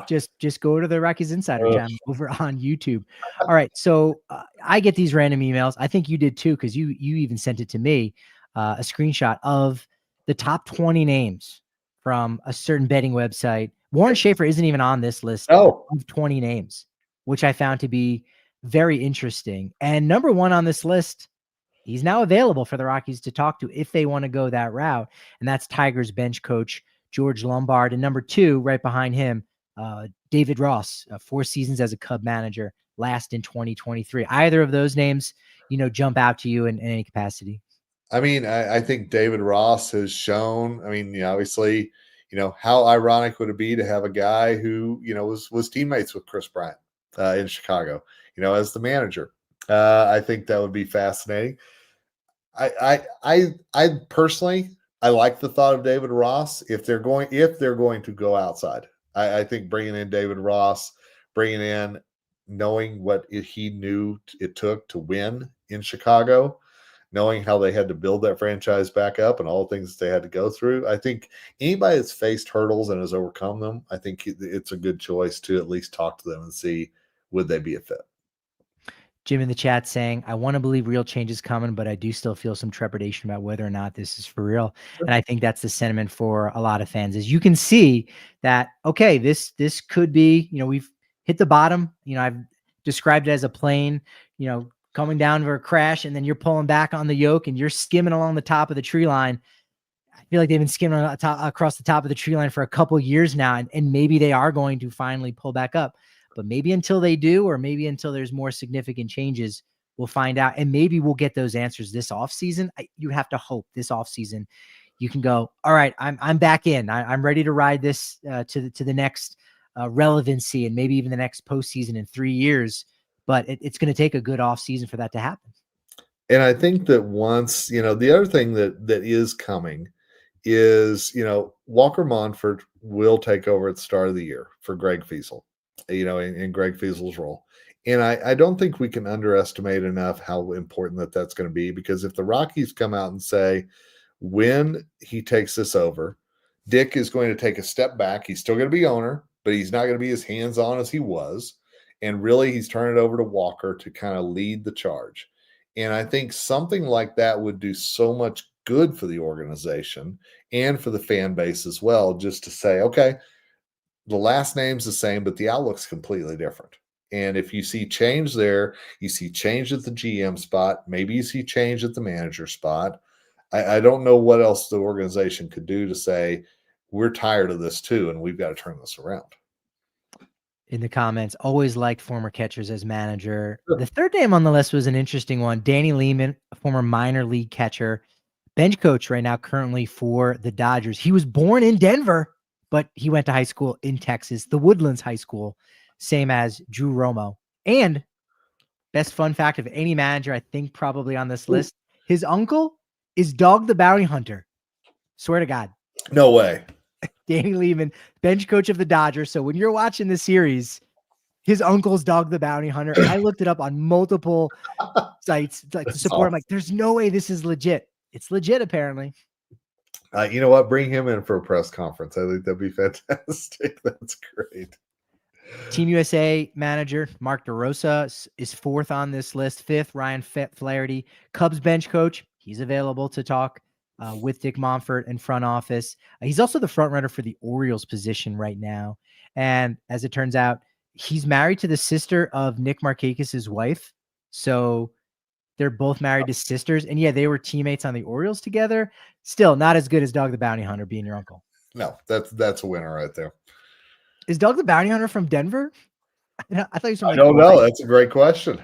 just go to the Rockies Insider channel over on YouTube. All right, so I get these random emails. I think you did too, because you even sent it to me, a screenshot of the top 20 names from a certain betting website. Warren Schaeffer isn't even on this list of 20 names, which I found to be very interesting. And number one on this list, he's now available for the Rockies to talk to if they want to go that route. And that's Tigers bench coach George Lombard. And number two, right behind him, David Ross, 4 seasons as a Cub manager, last in 2023. Either of those names, jump out to you in any capacity? I mean, I think David Ross has shown, I mean, obviously, how ironic would it be to have a guy who, was teammates with Chris Bryant in Chicago, as the manager. I think that would be fascinating. I personally, I like the thought of David Ross if they're going to go outside. I think bringing in David Ross, bringing in knowing what he knew it took to win in Chicago, knowing how they had to build that franchise back up and all the things they had to go through. I think anybody that's faced hurdles and has overcome them, I think it's a good choice to at least talk to them and see would they be a fit. Jim in the chat saying, I want to believe real change is coming, but I do still feel some trepidation about whether or not this is for real. Sure. And I think that's the sentiment for a lot of fans. As you can see that, okay, this could be, we've hit the bottom. I've described it as a plane, coming down for a crash, and then you're pulling back on the yoke and you're skimming along the top of the tree line. I feel like they've been skimming across the top of the tree line for a couple of years now, and maybe they are going to finally pull back up. But maybe until they do, or maybe until there's more significant changes, we'll find out. And maybe we'll get those answers this offseason. You have to hope this offseason you can go, all right, I'm back in. I'm ready to ride this to the next relevancy, and maybe even the next postseason in 3 years. But it's going to take a good offseason for that to happen. And I think that once, the other thing that is coming is, Walker Monfort will take over at the start of the year for Greg Fiesel. In Greg Fiesel's role. And I don't think we can underestimate enough how important that's going to be, because if the Rockies come out and say, when he takes this over, Dick is going to take a step back. He's still going to be owner, but he's not going to be as hands-on as he was. And really, he's turning it over to Walker to kind of lead the charge. And I think something like that would do so much good for the organization and for the fan base as well, just to say, okay, the last name's the same, but the outlook's completely different. And if you see change there, you see change at the GM spot, maybe you see change at the manager spot. I don't know what else the organization could do to say, we're tired of this too, and we've got to turn this around. In the comments, always liked former catchers as manager. Sure. The third name on the list was an interesting one. Danny Lehman, a former minor league catcher, bench coach right now currently for the Dodgers. He was born in Denver, but he went to high school in Texas, the Woodlands High School, same as Drew Romo. And best fun fact of any manager, I think probably on this list, his uncle is Dog the Bounty Hunter. Swear to God. No way. Danny Lehman, bench coach of the Dodgers. So when you're watching the series, his uncle's Dog the Bounty Hunter. I looked it up on multiple sites to support. I'm like, there's no way this is legit. It's legit, apparently. You know what? Bring him in for a press conference. I think that'd be fantastic. That's great. Team USA manager Mark DeRosa is fourth on this list. Fifth, Ryan Flaherty, Cubs bench coach. He's available to talk with Dick Monfort and front office. He's also the front runner for the Orioles position right now. And as it turns out, he's married to the sister of Nick Markakis' wife. So they're both married to sisters. And yeah, they were teammates on the Orioles together. Still not as good as Dog the Bounty Hunter being your uncle. No, that's a winner right there. Is Dog the Bounty Hunter from Denver? I thought he was from. I don't know. That's a great question.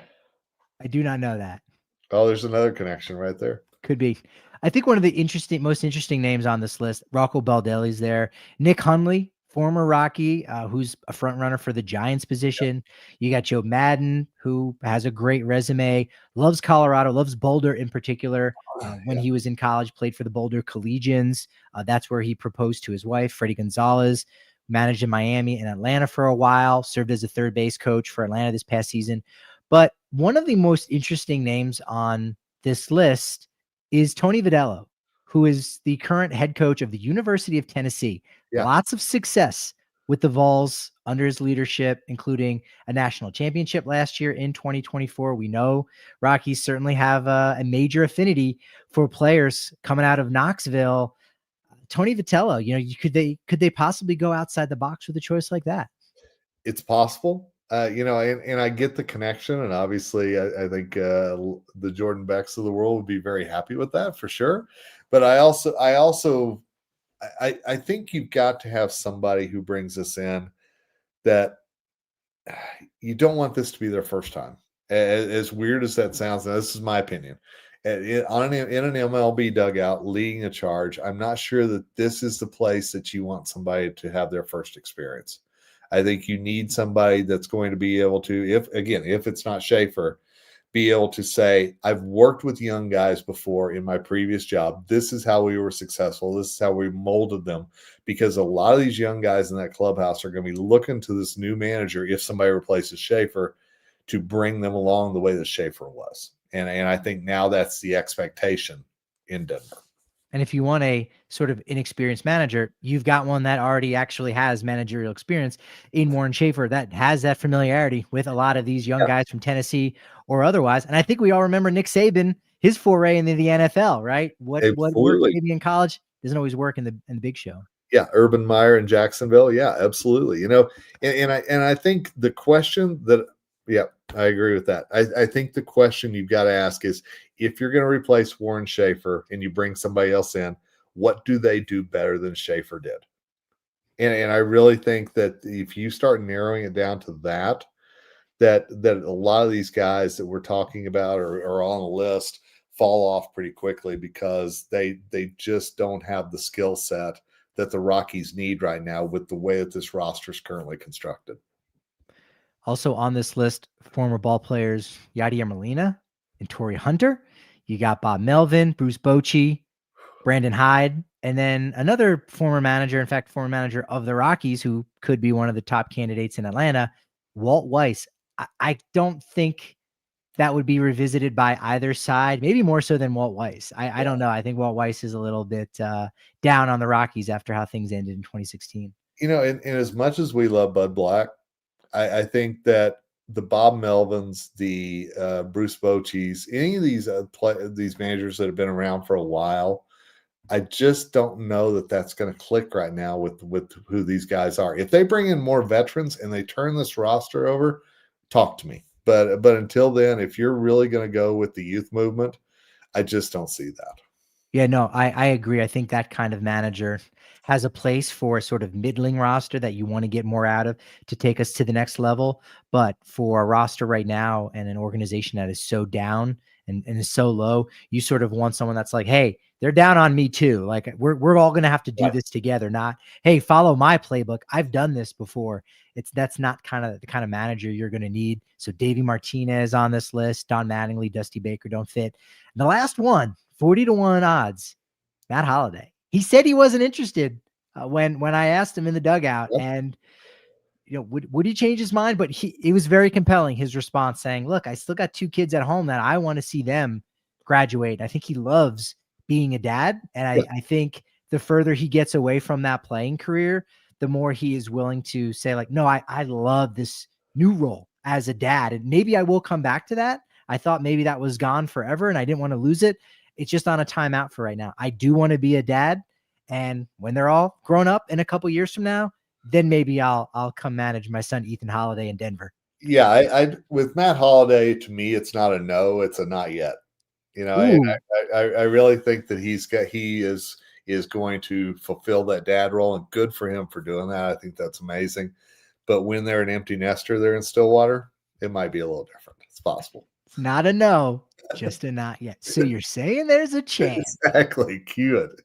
I do not know that. Oh, there's another connection right there. Could be. I think one of the most interesting names on this list, Rocco Baldelli's there. Nick Hundley, former Rocky, who's a front runner for the Giants position. You got Joe Madden, who has a great resume, loves Colorado, loves Boulder in particular. When he was in college, played for the Boulder Collegians. That's where he proposed to his wife. Freddie Gonzalez managed in Miami and Atlanta for a while, served as a third base coach for Atlanta this past season. But one of the most interesting names on this list is Tony Vitello, who is the current head coach of the University of Tennessee. Yeah. Lots of success with the Vols under his leadership, including a national championship last year in 2024. We know Rockies certainly have a major affinity for players coming out of Knoxville. Tony Vitello, could they possibly go outside the box with a choice like that? It's possible. And I get the connection, and obviously I think the Jordan Becks of the world would be very happy with that for sure. But I think you've got to have somebody who brings us in that you don't want this to be their first time. As weird as that sounds, and this is my opinion, in an MLB dugout leading a charge, I'm not sure that this is the place that you want somebody to have their first experience. I think you need somebody that's going to be able to, if it's not Schaeffer, be able to say, I've worked with young guys before in my previous job. This is how we were successful. This is how we molded them, because a lot of these young guys in that clubhouse are going to be looking to this new manager, if somebody replaces Schaeffer, to bring them along the way that Schaeffer was. And I think now that's the expectation in Denver. And if you want a sort of inexperienced manager, you've got one that already actually has managerial experience in Warren Schaeffer that has that familiarity with a lot of these young guys from Tennessee or otherwise. And I think we all remember Nick Saban, his foray into the NFL, right? What worked maybe in college doesn't always work in the big show. Yeah, Urban Meyer in Jacksonville. Yeah, absolutely. And I think the question that, I agree with that. I think the question you've got to ask is, if you're going to replace Warren Schaeffer and you bring somebody else in, what do they do better than Schaeffer did? And I really think that if you start narrowing it down to that a lot of these guys that we're talking about are on the list fall off pretty quickly, because they just don't have the skill set that the Rockies need right now with the way that this roster is currently constructed. Also on this list, former ball players Yadier Molina and Torrey Hunter. You got Bob Melvin, Bruce Bochy, Brandon Hyde, and then another former manager of the Rockies, who could be one of the top candidates in Atlanta, Walt Weiss. I don't think that would be revisited by either side, maybe more so than Walt Weiss. I don't know. I think Walt Weiss is a little bit down on the Rockies after how things ended in 2016. And as much as we love Bud Black, I think that the Bob Melvins, the Bruce Bochy's, any of these managers that have been around for a while, I just don't know that that's going to click right now with who these guys are. If they bring in more veterans and they turn this roster over, talk to me. But until then, if you're really going to go with the youth movement, I just don't see that. Yeah, no, I agree. I think that kind of manager has a place for a sort of middling roster that you want to get more out of to take us to the next level. But for a roster right now and an organization that is so down and is so low, you sort of want someone that's like, hey, they're down on me too. Like we're all going to have to do this together. Not, hey, follow my playbook. I've done this before. That's not the kind of manager you're going to need. So Davey Martinez on this list, Don Mattingly, Dusty Baker don't fit. And the last one, 40-1 odds, Matt Holliday. He said he wasn't interested when I asked him in the dugout, and would he change his mind? But it was very compelling, his response, saying, look, I still got 2 kids at home that I want to see them graduate. I think he loves being a dad. And I think the further he gets away from that playing career, the more he is willing to say, like, no, I love this new role as a dad. And maybe I will come back to that. I thought maybe that was gone forever and I didn't want to lose it. It's just on a timeout for right now. I do want to be a dad. And when they're all grown up in a couple years from now, then maybe I'll come manage my son, Ethan Holliday, in Denver. Yeah. I with Matt Holliday, to me, it's not a no, it's a not yet. I really think that he is going to fulfill that dad role, and good for him for doing that. I think that's amazing. But when they're an empty nester there in Stillwater, it might be a little different. It's possible. It's not a no, just a not yet. So you're saying there's a chance. Exactly. Cute.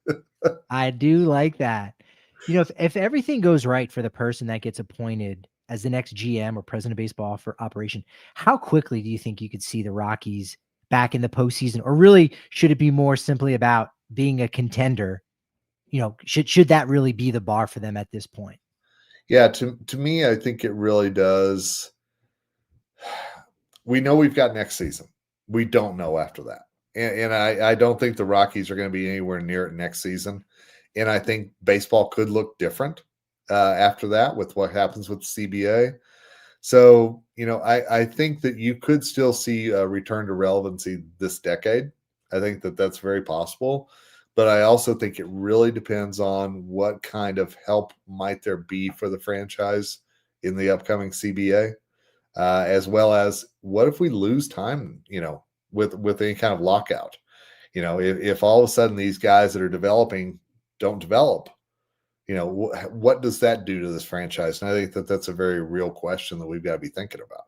I do like that. If everything goes right for the person that gets appointed as the next GM or president of baseball for operation, how quickly do you think you could see the Rockies back in the postseason? Or really, should it be more simply about being a contender? Should that really be the bar for them at this point? Yeah, to me, I think it really does. We know we've got next season. We don't know after that. And I don't think the Rockies are going to be anywhere near it next season. And I think baseball could look different after that with what happens with the CBA. So, I think that you could still see a return to relevancy this decade. I think that that's very possible. But I also think it really depends on what kind of help might there be for the franchise in the upcoming CBA, as well as what if we lose time, with any kind of lockout. If all of a sudden these guys that are developing don't develop, what does that do to this franchise? And I think that that's a very real question that we've got to be thinking about.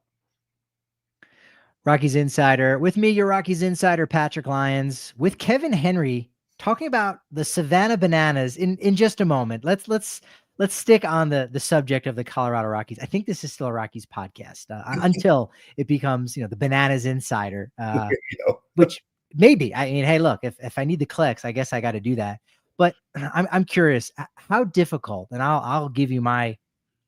Rockies Insider. With me, your Rockies Insider, Patrick Lyons, with Kevin Henry, talking about the Savannah Bananas in just a moment. Let's stick on the subject of the Colorado Rockies. I think this is still a Rockies podcast until it becomes, the Bananas Insider, which maybe, I mean, hey, look, if I need the clicks, I guess I got to do that. But I'm curious how difficult, and I'll give you my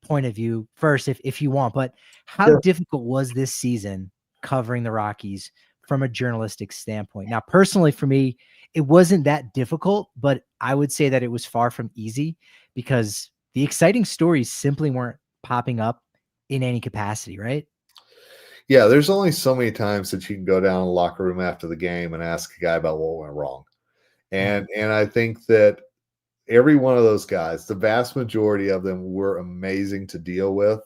point of view first if you want, but how difficult was this season covering the Rockies from a journalistic standpoint? Now, personally, for me, it wasn't that difficult, but I would say that it was far from easy because the exciting stories simply weren't popping up in any capacity, right? Yeah, there's only so many times that you can go down in the locker room after the game and ask a guy about what went wrong. And I think that every one of those guys, the vast majority of them were amazing to deal with,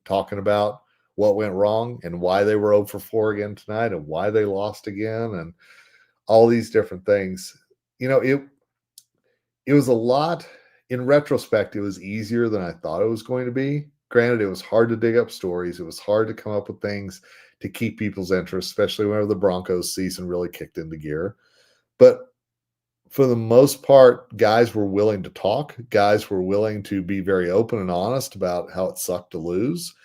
talking about what went wrong and why they were 0 for 4 again tonight and why they lost again and all these different things. It was a lot. In retrospect, it was easier than I thought it was going to be. Granted, it was hard to dig up stories. It was hard to come up with things to keep people's interest, especially whenever the Broncos season really kicked into gear. But for the most part, guys were willing to talk. Guys were willing to be very open and honest about how it sucked to lose.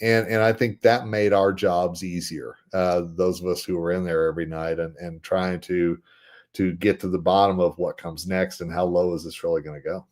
And I think that made our jobs easier. Those of us who were in there every night and trying to get to the bottom of what comes next and how low is this really going to go.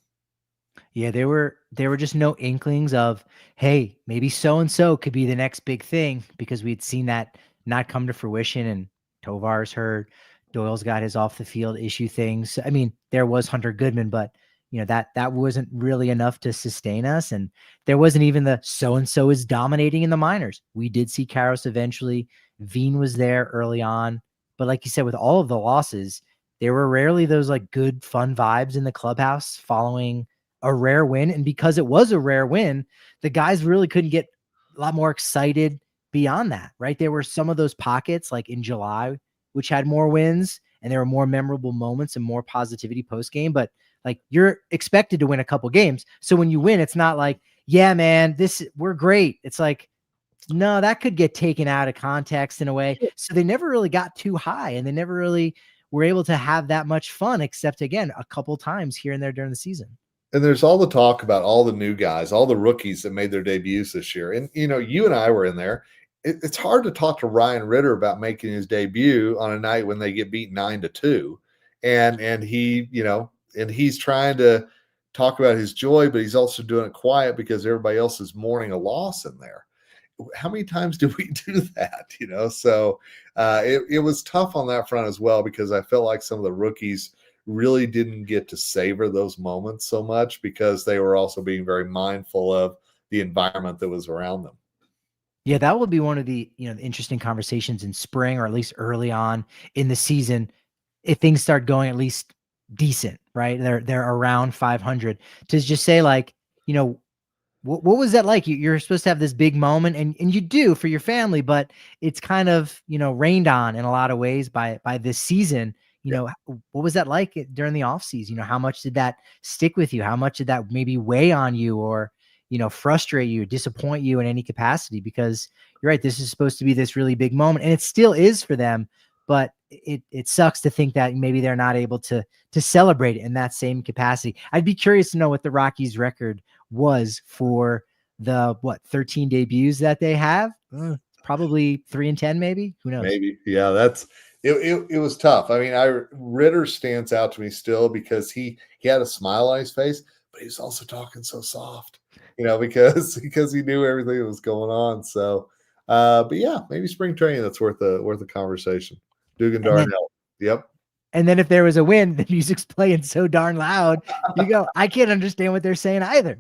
Yeah, there were just no inklings of, hey, maybe so-and-so could be the next big thing, because we'd seen that not come to fruition, and Tovar's hurt. Doyle's got his off the field issue things. I mean, there was Hunter Goodman, but that wasn't really enough to sustain us. And there wasn't even the so-and-so is dominating in the minors. We did see Karros eventually. Veen was there early on. But like you said, with all of the losses, there were rarely those like good, fun vibes in the clubhouse following a rare win. And because it was a rare win, the guys really couldn't get a lot more excited beyond that, right? There were some of those pockets like in July, which had more wins and there were more memorable moments and more positivity post game, but like you're expected to win a couple games. So when you win, it's not like, yeah, man, we're great. It's like, no, that could get taken out of context in a way. So they never really got too high and they never really were able to have that much fun, except again, a couple times here and there during the season. And there's all the talk about all the new guys, all the rookies that made their debuts this year. And, you and I were in there. It's hard to talk to Ryan Ritter about making his debut on a night when they get beat 9-2. And he, and he's trying to talk about his joy, but he's also doing it quiet because everybody else is mourning a loss in there. How many times do we do that? So it was tough on that front as well, because I felt like some of the rookies really didn't get to savor those moments so much because they were also being very mindful of the environment that was around them. Yeah, that will be one of the, interesting conversations in spring, or at least early on in the season, if things start going at least decent, right? They're around 500, to just say like, what was that like? You're supposed to have this big moment, and you do for your family, but it's kind of, rained on in a lot of ways by this season. What was that like during the off season? How much did that stick with you? How much did that maybe weigh on you, or, frustrate you, disappoint you in any capacity? Because you're right, this is supposed to be this really big moment, and it still is for them, but it sucks to think that maybe they're not able to celebrate it in that same capacity. I'd be curious to know what the Rockies record was for the 13 debuts that they have. Probably 3-10, maybe. Who knows? Maybe. Yeah, that's it was tough. I mean, Ritter stands out to me still because he had a smile on his face, but he's also talking so soft, because he knew everything that was going on. So but yeah, maybe spring training that's worth a conversation. Dugan Darnell. Yep. And then if there was a win, the music's playing so darn loud, you go, I can't understand what they're saying either.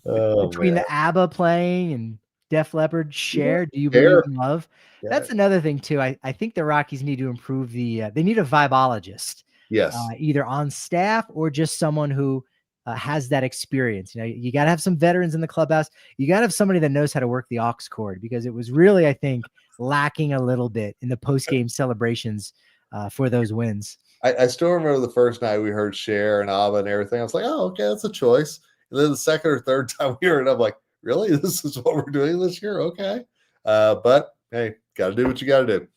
Between the ABBA playing and Def Leppard, Cher, Do You Believe in Love? Yeah. That's another thing too. I think the Rockies need to improve they need a vibologist. Yes. Either on staff or just someone who has that experience. You got to have some veterans in the clubhouse. You got to have somebody that knows how to work the aux cord, because it was really, I think, lacking a little bit in the post-game celebrations for those wins. I still remember the first night we heard Cher and ABBA and everything. I was like, oh, okay, that's a choice. And then the second or third time we heard it, I'm like, really? This is what we're doing this year? Okay. But hey, got to do what you got to do.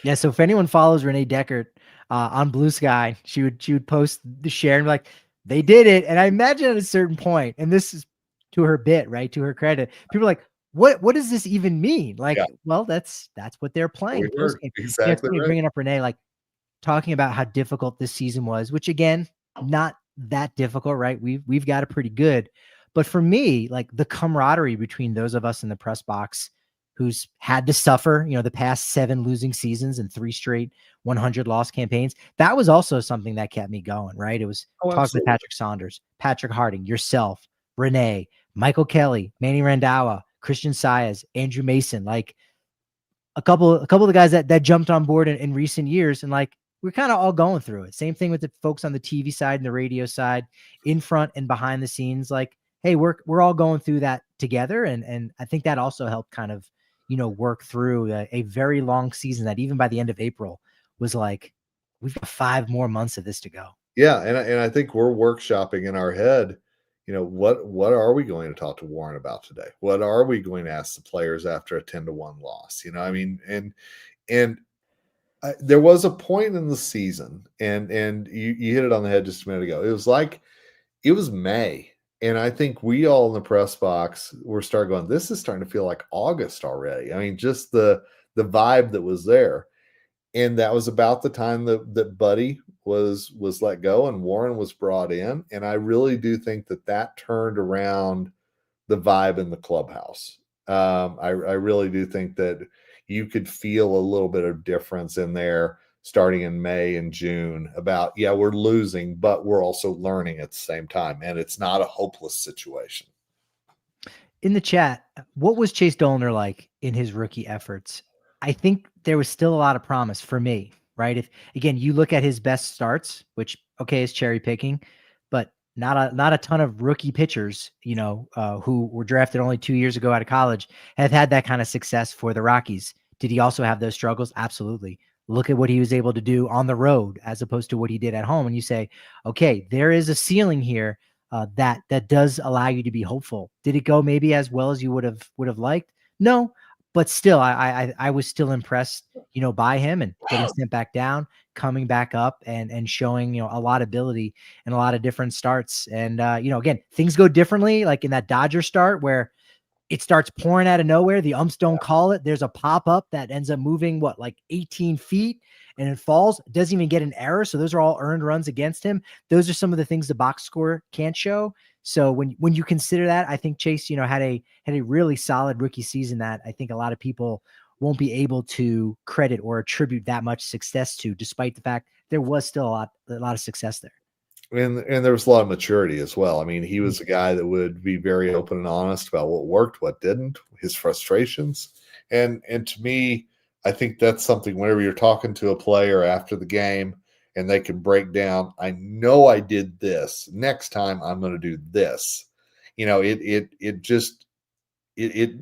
Yeah. So if anyone follows Renee Deckert on Blue Sky, she would post the Cher and be like, they did it. And I imagine at a certain point, and this is to her bit, right? To her credit, people are like, what does this even mean? Like, well, that's what they're playing. Exactly. Right. Bringing up Renee, like talking about how difficult this season was, which again, not that difficult, right? We've got it pretty good. But for me, like the camaraderie between those of us in the press box who's had to suffer, the past 7 losing seasons and 3 straight 100 loss campaigns, that was also something that kept me going, right? It was talking to Patrick Saunders, Patrick Harding, yourself, Renee, Michael Kelly, Manny Randhawa, Christian Saez, Andrew Mason, like a couple of the guys that jumped on board in recent years. And like, we're kind of all going through it. Same thing with the folks on the TV side and the radio side, in front and behind the scenes. Like, hey, we're all going through that together. And I think that also helped kind of, work through a very long season that even by the end of April was like, we've got 5 more months of this to go. Yeah. And I think we're workshopping in our head, what are we going to talk to Warren about today? What are we going to ask the players after a 10-1 loss? I mean, and there was a point in the season, and you hit it on the head just a minute ago. It was May. And I think we all in the press box were starting going, this is starting to feel like August already. I mean, just the vibe that was there. And that was about the time that Buddy was let go and Warren was brought in. And I really do think that turned around the vibe in the clubhouse. I really do think that you could feel a little bit of difference in there starting in May and June about, we're losing, but we're also learning at the same time. And it's not a hopeless situation. In the chat, what was Chase Dolner like in his rookie efforts? I think there was still a lot of promise for me, right? If again, you look at his best starts, which is cherry picking, but not a ton of rookie pitchers, who were drafted only 2 years ago out of college have had that kind of success for the Rockies. Did he also have those struggles? Absolutely. Look at what he was able to do on the road as opposed to what he did at home. And you say, okay, there is a ceiling here that does allow you to be hopeful. Did it go maybe as well as you would have liked? No, but still, I was still impressed, by him and getting sent back down, coming back up and showing, a lot of ability and a lot of different starts. And, again, things go differently, like in that Dodger start where it starts pouring out of nowhere. The umps don't call it. There's a pop-up that ends up moving, like 18 feet and it falls. It doesn't even get an error. So those are all earned runs against him. Those are some of the things the box score can't show. So when you consider that, I think Chase, had a really solid rookie season that I think a lot of people won't be able to credit or attribute that much success to, despite the fact there was still a lot of success there. And there was a lot of maturity as well. I mean, he was a guy that would be very open and honest about what worked, what didn't, his frustrations. And to me, I think that's something whenever you're talking to a player after the game and they can break down, I know I did this. Next time I'm going to do this. It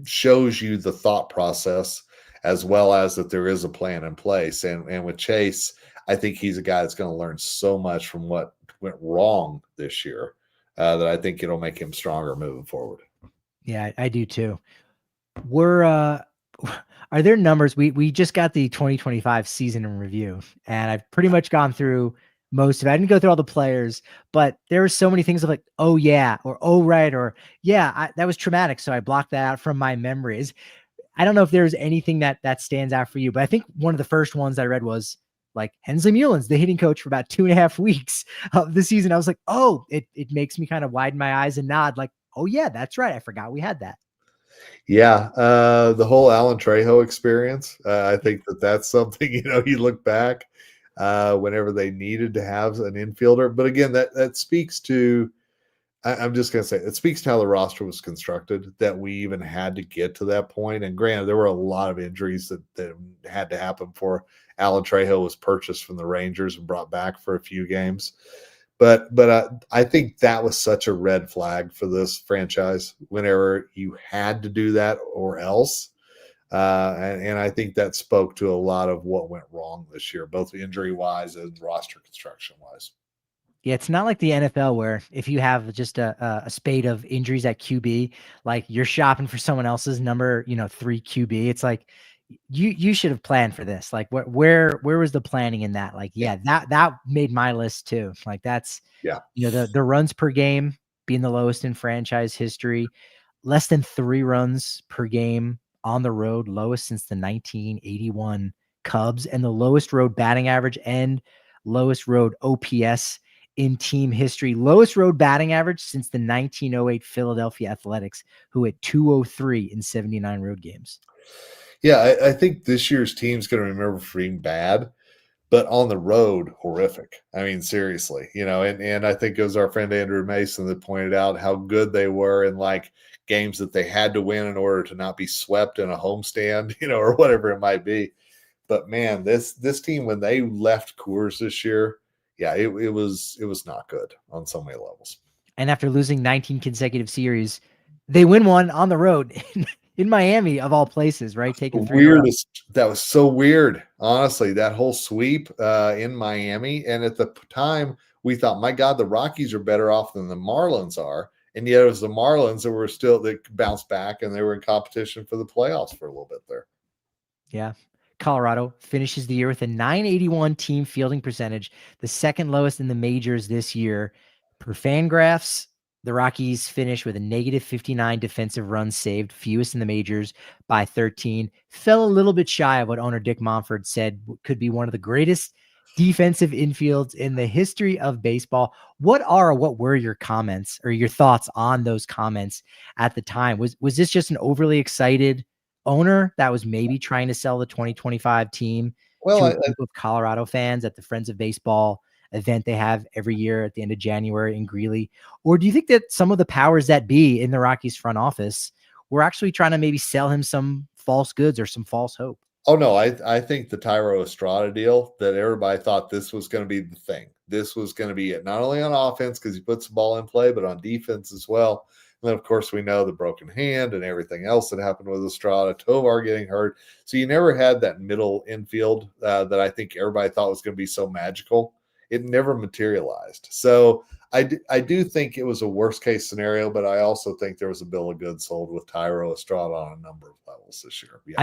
shows you the thought process as well as that there is a plan in place. And with Chase, I think he's a guy that's going to learn so much from what went wrong this year that I think it'll make him stronger moving forward. Yeah, I do too. Are there numbers? We just got the 2025 season in review, and I've pretty much gone through most of it. I didn't go through all the players, but there were so many things of like, oh yeah, or oh right, or yeah, that was traumatic, so I blocked that out from my memories. I don't know if there's anything that stands out for you, but I think one of the first ones I read was like Hensley Mullins, the hitting coach for about 2.5 weeks of the season. I was like, oh, it makes me kind of widen my eyes and nod like, oh yeah, that's right. I forgot we had that. Yeah, the whole Alan Trejo experience. I think that's something, you look back whenever they needed to have an infielder. But again, that speaks to, I'm just going to say, it speaks to how the roster was constructed, that we even had to get to that point. And granted, there were a lot of injuries that had to happen before Alan Trejo was purchased from the Rangers and brought back for a few games. But I think that was such a red flag for this franchise whenever you had to do that or else. And I think that spoke to a lot of what went wrong this year, both injury-wise and roster construction-wise. Yeah, it's not like the NFL where if you have just a spate of injuries at QB, like you're shopping for someone else's number, 3 QB. It's like you should have planned for this. Like where was the planning in that? Like, yeah, that made my list too. Like that's the runs per game being the lowest in franchise history, less than 3 runs per game on the road, lowest since the 1981 Cubs, and the lowest road batting average and lowest road OPS in team history, lowest road batting average since the 1908 Philadelphia Athletics, who had 203 in 79 road games. Yeah, I think this year's team's going to remember for being bad, but on the road, horrific. I mean, seriously, and I think it was our friend Andrew Mason that pointed out how good they were in like games that they had to win in order to not be swept in a homestand, or whatever it might be. But man, this team, when they left Coors this year, yeah, it was not good on so many levels. And after losing 19 consecutive series, they win one on the road in Miami, of all places, right? Taking 3. Weirdest. That was so weird, honestly. That whole sweep in Miami, and at the time, we thought, my God, the Rockies are better off than the Marlins are, and yet it was the Marlins that bounced back, and they were in competition for the playoffs for a little bit there. Yeah. Colorado finishes the year with a .981 team fielding percentage, the second lowest in the majors this year. Per Fangraphs, the Rockies finish with a -59 defensive runs saved, fewest in the majors by 13. Fell a little bit shy of what owner Dick Monfort said could be one of the greatest defensive infields in the history of baseball. What were your comments or your thoughts on those comments at the time? Was this just an overly excited owner that was maybe trying to sell the 2025 team to a group of Colorado fans at the Friends of Baseball event they have every year at the end of January in Greeley? Or do you think that some of the powers that be in the Rockies front office were actually trying to maybe sell him some false goods or some false hope? Oh, no, I think the Thairo Estrada deal, that everybody thought this was going to be the thing. This was going to be it, not only on offense because he puts the ball in play, but on defense as well. And then, of course, we know the broken hand and everything else that happened with Estrada, Tovar getting hurt. So you never had that middle infield that I think everybody thought was going to be so magical. It never materialized. So I do think it was a worst-case scenario, but I also think there was a bill of goods sold with Thairo Estrada on a number of levels this year. Yeah.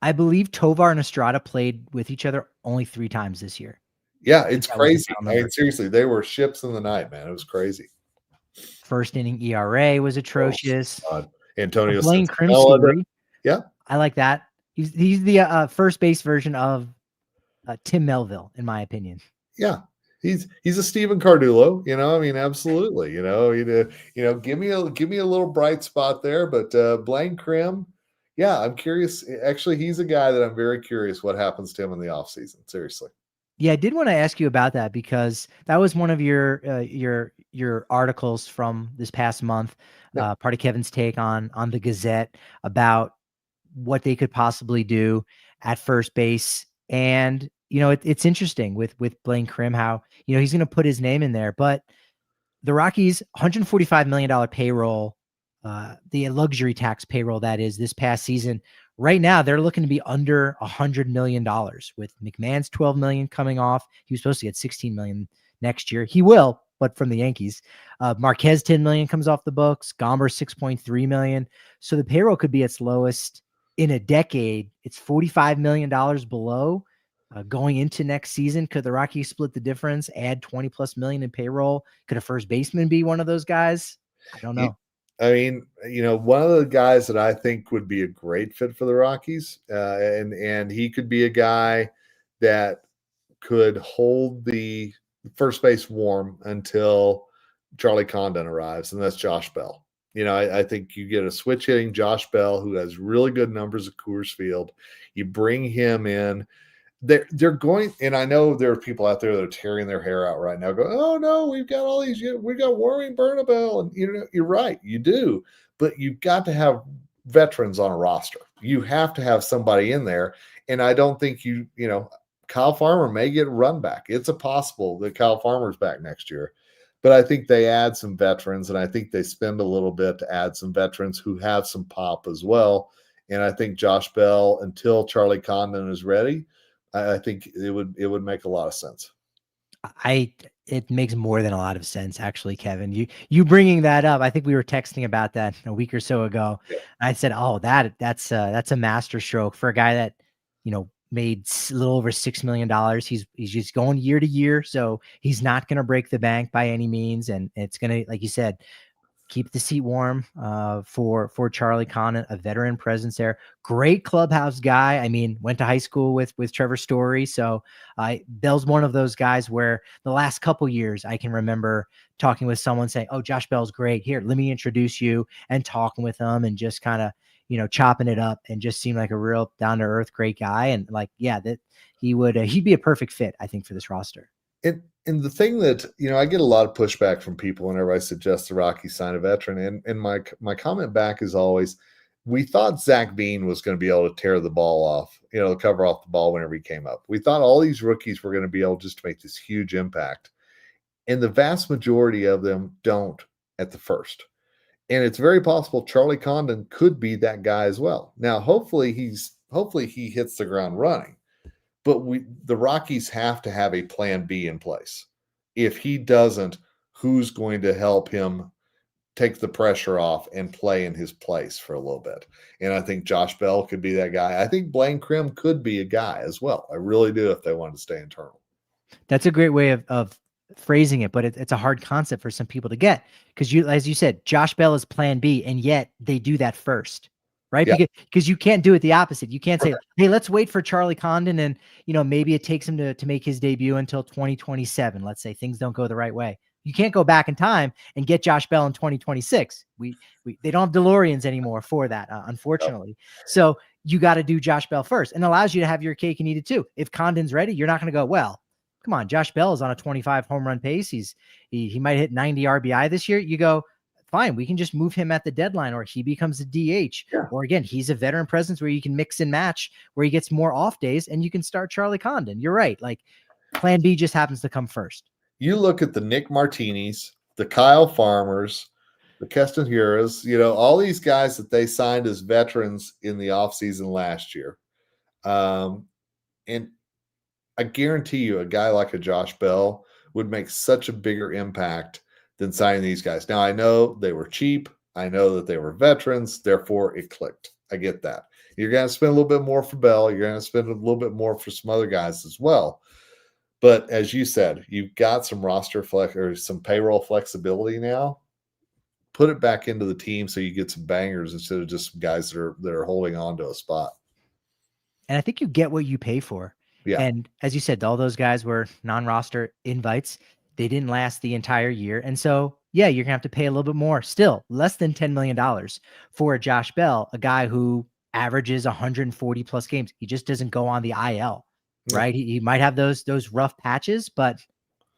I believe Tovar and Estrada played with each other only 3 times this year. Yeah, it's crazy. I mean, seriously, they were ships in the night, man. It was crazy. First inning ERA was atrocious. Antonio Blaine Crim story. Yeah, I like that. He's the first base version of Tim Melville, in my opinion. Yeah, he's a Steven Cardullo. I mean, absolutely. Give me a little bright spot there. But Blaine Crim, yeah, I'm curious. Actually, he's a guy that I'm very curious what happens to him in the offseason. Seriously. Yeah, I did want to ask you about that because that was one of your articles from this past month, part of Kevin's take on the Gazette about what they could possibly do at first base. And it's interesting with Blaine Crim how he's going to put his name in there, but the Rockies $145 million payroll, the luxury tax payroll that is this past season. Right now, they're looking to be under $100 million with McMahon's $12 million coming off. He was supposed to get $16 million next year. He will, but from the Yankees. Marquez $10 million comes off the books. Gomber $6.3 million. So the payroll could be its lowest in a decade, it's $45 million below. Going into next season, could the Rockies split the difference, add 20 plus million in payroll? Could a first baseman be one of those guys? I don't know. I mean, one of the guys that I think would be a great fit for the Rockies, and he could be a guy that could hold the first base warm until Charlie Condon arrives, and that's Josh Bell. I think you get a switch hitting Josh Bell who has really good numbers at Coors Field. You bring him in. They're going, and I know there are people out there that are tearing their hair out right now, going, "Oh no, we've got all these, we've got Warren Bernabel," and you're right, you do, but you've got to have veterans on a roster. You have to have somebody in there, and I don't think Kyle Farmer may get run back. It's a possible that Kyle Farmer's back next year, but I think they add some veterans, and I think they spend a little bit to add some veterans who have some pop as well. And I think Josh Bell, until Charlie Condon is ready, I think it would make a lot of sense. It makes more than a lot of sense, actually, Kevin. You bringing that up, I think we were texting about that a week or so ago. Yeah. I said, "Oh, that's a master stroke for a guy that made a little over $6 million. He's just going year to year, so he's not going to break the bank by any means, and it's going to, like you said, keep the seat warm for Charlie Condon, a veteran presence there. Great clubhouse guy. I mean, went to high school with Trevor Story. So Bell's one of those guys where the last couple years I can remember talking with someone saying, "Oh, Josh Bell's great. Here, let me introduce you," and talking with him and just kind of, chopping it up, and just seemed like a real down to earth, great guy. And that he'd be a perfect fit, I think, for this roster. And the thing that, I get a lot of pushback from people whenever I suggest the Rockies sign a veteran. And my comment back is always, we thought Zach Bean was going to be able to tear the ball off, cover off the ball whenever he came up. We thought all these rookies were going to be able just to make this huge impact. And the vast majority of them don't at the first. And it's very possible Charlie Condon could be that guy as well. Now, hopefully he hits the ground running. But the Rockies have to have a plan B in place. If he doesn't, who's going to help him take the pressure off and play in his place for a little bit? And I think Josh Bell could be that guy. I think Blaine Krim could be a guy as well. I really do, if they want to stay internal. That's a great way of phrasing it, but it's a hard concept for some people to get, because as you said, Josh Bell is plan B, and yet they do that first. Right. Yeah. Because you can't do it the opposite. You can't say, "Hey, let's wait for Charlie Condon, and maybe it takes him to make his debut until 2027. Let's say things don't go the right way." You can't go back in time and get Josh Bell in 2026. They don't have DeLoreans anymore for that, unfortunately. So you got to do Josh Bell first, and allows you to have your cake and eat it too. If Condon's ready, you're not going to go, "Well, come on, Josh Bell is on a 25 home run pace. He might hit 90 RBI this year." You go, "Fine, we can just move him at the deadline, or he becomes a DH. Yeah. Or again, he's a veteran presence where you can mix and match, where he gets more off days, and you can start Charlie Condon." You're right. Plan B just happens to come first. You look at the Nick Martinis, the Kyle Farmers, the Keston Hiuras, all these guys that they signed as veterans in the offseason last year. And I guarantee you a guy like a Josh Bell would make such a bigger impact than signing these guys. Now, I know they were cheap. I know that they were veterans. Therefore, it clicked. I get that. You're going to spend a little bit more for Bell. You're going to spend a little bit more for some other guys as well. But as you said, you've got some roster flex or some payroll flexibility now. Put it back into the team so you get some bangers instead of just some guys that are holding on to a spot. And I think you get what you pay for. Yeah. And as you said, all those guys were non-roster invites. They didn't last the entire year. And so, yeah, you're going to have to pay a little bit more. Still, less than $10 million for Josh Bell, a guy who averages 140 plus games. He just doesn't go on the IL, right? He might have those rough patches, but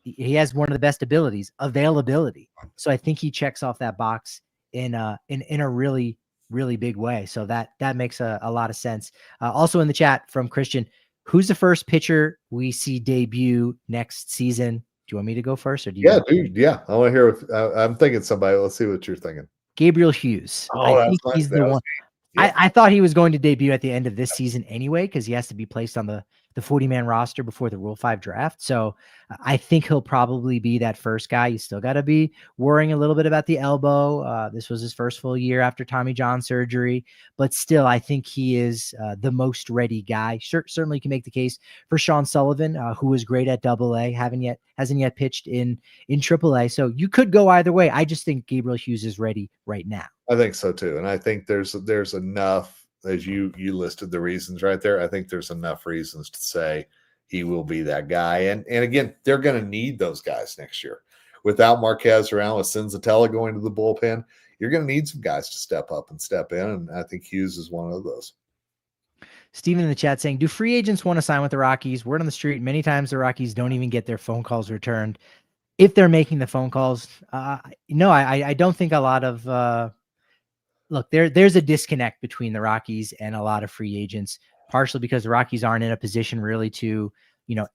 he has one of the best abilities, availability. So I think he checks off that box in a really, really big way. So that makes a lot of sense. Also in the chat from Christian, who's the first pitcher we see debut next season? Do you want me to go first, or do you? Yeah, dude. Yeah, I want to hear. I'm thinking somebody. Let's see what you're thinking. Gabriel Hughes. Oh, I think he's the one. Yeah. I thought he was going to debut at the end of this season anyway, because he has to be placed on the the 40-man roster before the Rule 5 draft. So I think he'll probably be that first guy. You still got to be worrying a little bit about the elbow. This was his first full year after Tommy John surgery, but still, I think he is the most ready guy. Certainly can make the case for Sean Sullivan, who was great at AA, hasn't yet pitched in AAA. So you could go either way. I just think Gabriel Hughes is ready right now. I think so too, and I think there's enough, as you listed the reasons right there. I think there's enough reasons to say he will be that guy, and again, they're going to need those guys next year. Without Marquez around, with Senzatella going to the bullpen, you're going to need some guys to step up and step in, and I think Hughes is one of those. Steven in the chat saying, do free agents want to sign with the Rockies? Word on the street, many times the Rockies don't even get their phone calls returned if they're making the phone calls. No, I don't think a lot of look, there's a disconnect between the Rockies and a lot of free agents, partially because the Rockies aren't in a position really to,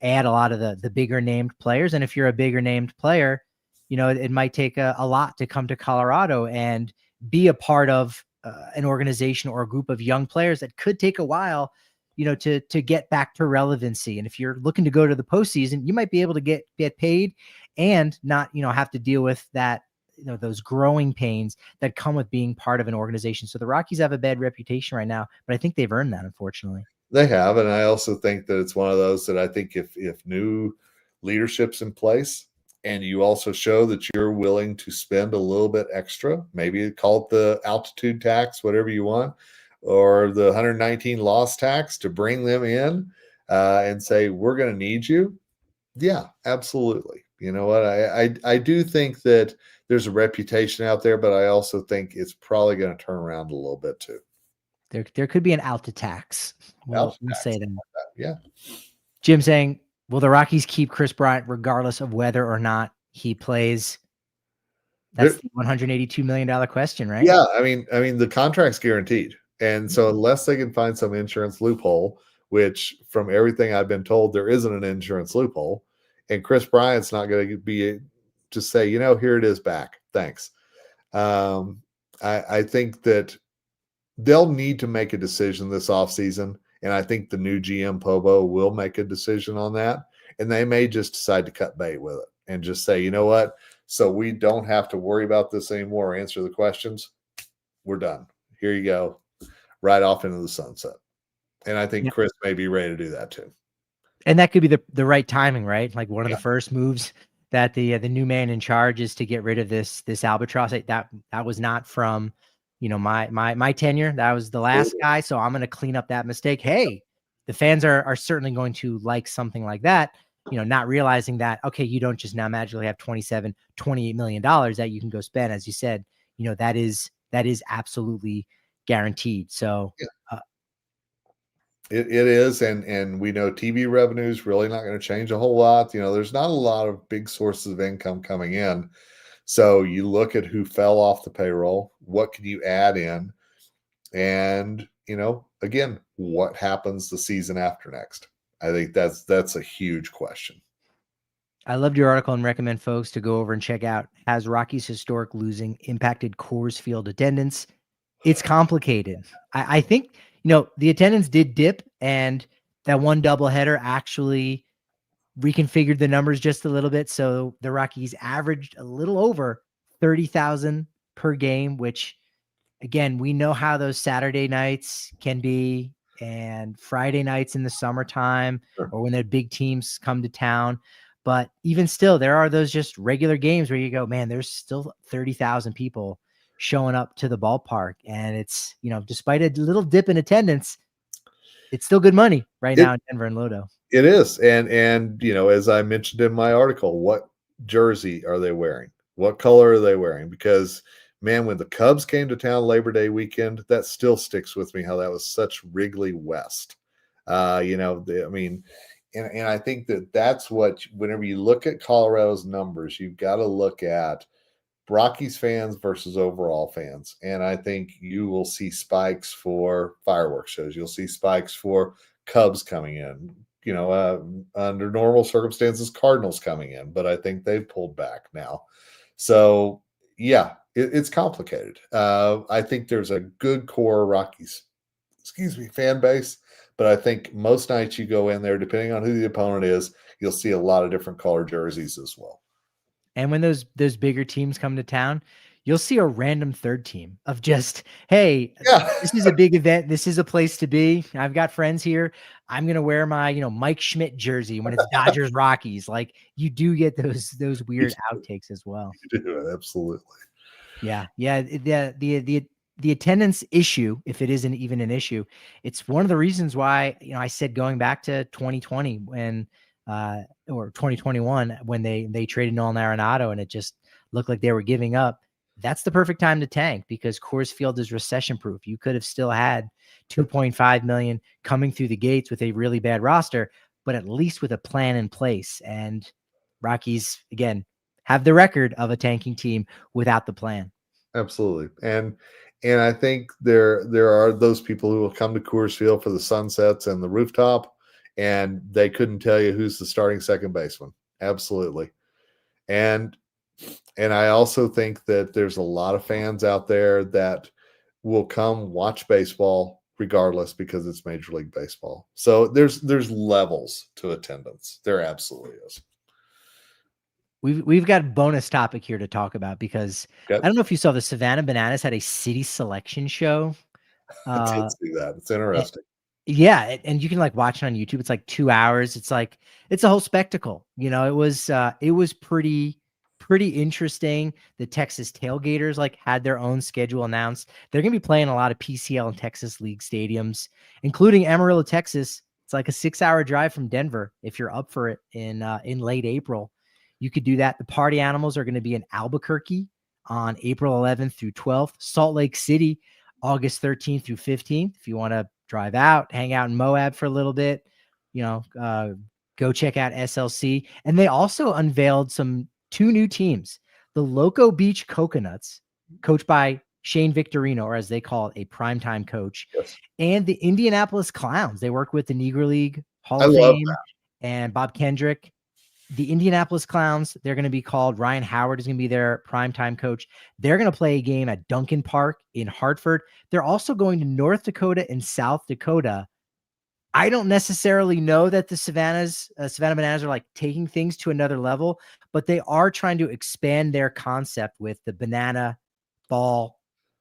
add a lot of the bigger named players. And if you're a bigger named player, it might take a lot to come to Colorado and be a part of an organization or a group of young players that could take a while, to get back to relevancy. And if you're looking to go to the postseason, you might be able to get paid and not, have to deal with that, those growing pains that come with being part of an organization. So the Rockies have a bad reputation right now, but I think they've earned that, unfortunately. They have, and I also think that it's one of those that I think if new leadership's in place and you also show that you're willing to spend a little bit extra, maybe call it the altitude tax, whatever you want, or the 119 loss tax to bring them in and say, we're going to need you. Yeah, absolutely. You know what? I do think that there's a reputation out there, but I also think it's probably going to turn around a little bit too. There could be an alta tax. We'll say that. Yeah. Jim saying, will the Rockies keep Chris Bryant regardless of whether or not he plays? That's the $182 million question, right? Yeah, I mean the contract's guaranteed, and so unless they can find some insurance loophole, which from everything I've been told, there isn't an insurance loophole, and Chris Bryant's not going to be to say, here it is back. Thanks. I think that they'll need to make a decision this offseason, and I think the new GM Pobo will make a decision on that, and they may just decide to cut bait with it and just say, you know what? So we don't have to worry about this anymore, answer the questions. We're done. Here you go. Right off into the sunset. And I think Chris may be ready to do that too. And that could be the right timing, right? Like one of the first moves that the new man in charge is to get rid of this albatross. That was not from, my tenure. That was the last guy. So I'm going to clean up that mistake. Hey, the fans are certainly going to like something like that. Not realizing that, okay, you don't just now magically have $28 million that you can go spend. As you said, that is absolutely guaranteed. So it is. And we know TV revenue is really not going to change a whole lot. There's not a lot of big sources of income coming in. So you look at who fell off the payroll, what can you add in? And, again, what happens the season after next? I think that's a huge question. I loved your article and recommend folks to go over and check out Has Rockies Historic Losing Impacted Coors Field Attendance? It's complicated. I think, the attendance did dip, and that one doubleheader actually reconfigured the numbers just a little bit. So the Rockies averaged a little over 30,000 per game, which, again, we know how those Saturday nights can be and Friday nights in the summertime or when the big teams come to town. But even still, there are those just regular games where you go, man, there's still 30,000 people showing up to the ballpark. And it's, despite a little dip in attendance, it's still good money right now in Denver and Lodo. It is. And as I mentioned in my article, what jersey are they wearing? What color are they wearing? Because, man, when the Cubs came to town Labor Day weekend, that still sticks with me, how that was such Wrigley West. And I think that's what, whenever you look at Colorado's numbers, you've got to look at Rockies fans versus overall fans. And I think you will see spikes for fireworks shows. You'll see spikes for Cubs coming in, under normal circumstances, Cardinals coming in, but I think they've pulled back now. So yeah, it's complicated. I think there's a good core Rockies, fan base, but I think most nights you go in there, depending on who the opponent is, you'll see a lot of different color jerseys as well. And when those bigger teams come to town, you'll see a random third team of just, hey, Yeah, this is a big event. This is a place to be. I've got friends here. I'm gonna wear my, Mike Schmidt jersey when it's Dodgers Rockies. Like you do get those weird outtakes as well. you do, absolutely. Yeah, yeah. The attendance issue, if it isn't even an issue, it's one of the reasons why I said going back to 2020 when or 2021 when they traded Nolan Arenado and it just looked like they were giving up. That's the perfect time to tank because Coors Field is recession proof. You could have still had 2.5 million coming through the gates with a really bad roster, but at least with a plan in place. And Rockies again have the record of a tanking team without the plan. Absolutely. And I think there are those people who will come to Coors Field for the sunsets and the rooftop, and they couldn't tell you who's the starting second baseman. Absolutely. And I also think that there's a lot of fans out there that will come watch baseball regardless because it's Major League Baseball. So there's levels to attendance. There absolutely is. We've got a bonus topic here to talk about because Okay. I don't know if you saw the Savannah Bananas had a city selection show. I did see that. It's interesting. Yeah, and you can like watch it on YouTube. It's like 2 hours. It's like it's a whole spectacle. It was pretty interesting. The Texas Tailgaters like had their own schedule announced. They're gonna be playing a lot of PCL and Texas League stadiums, including Amarillo, Texas. It's like a 6-hour drive from Denver if you're up for it in late April. You could do that. The party animals are going to be in Albuquerque on April 11th through 12th, Salt Lake City, August 13th through 15th. If you want to drive out, hang out in Moab for a little bit, go check out SLC. And they also unveiled two new teams, the Loco Beach Coconuts, coached by Shane Victorino, or as they call it, a primetime coach, Yes. and the Indianapolis Clowns. They work with the Negro League Hall I of love Fame that. and Bob Kendrick. The Indianapolis Clowns, they're going to be called Ryan Howard is going to be their primetime coach. They're going to play a game at Duncan Park in Hartford. They're also going to North Dakota and South Dakota. I don't necessarily know that the Savannah Bananas are like taking things to another level, but they are trying to expand their concept with the Banana Ball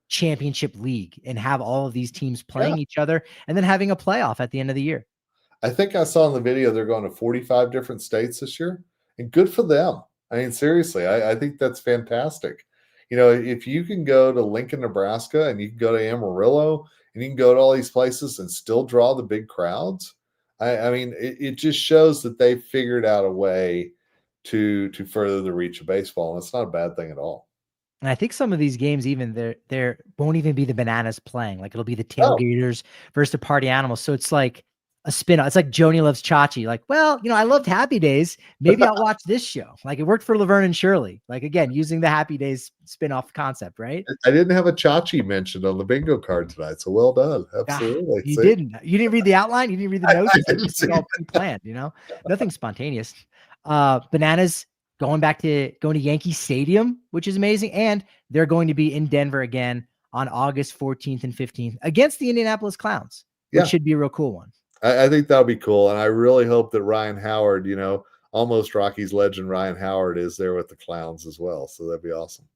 Championship League and have all of these teams playing each other and then having a playoff at the end of the year. I think I saw in the video they're going to 45 different states this year, and good for them. I mean, seriously, I think that's fantastic. If you can go to Lincoln, Nebraska, and you can go to Amarillo, and you can go to all these places and still draw the big crowds, I mean, it just shows that they figured out a way to further the reach of baseball, and it's not a bad thing at all. And I think some of these games, even there won't even be the Bananas playing. Like it'll be the Oh. Tailgaters versus the Party Animals. So it's like a spin-off. It's like Joni loves Chachi. Like, well, I loved Happy Days. Maybe I'll watch this show. Like it worked for Laverne and Shirley. Like again, using the Happy Days spin-off concept, right? I didn't have a Chachi mentioned on the bingo card tonight, so well done. Absolutely. You didn't. You didn't read the outline. You didn't read the notes. It's all pre-planned. Nothing spontaneous. Bananas going to Yankee Stadium, which is amazing, and they're going to be in Denver again on August 14th and 15th against the Indianapolis Clowns, which should be a real cool one. I think that'll be cool, and I really hope that Ryan Howard, almost Rockies legend Ryan Howard, is there with the Clowns as well. So that'd be awesome.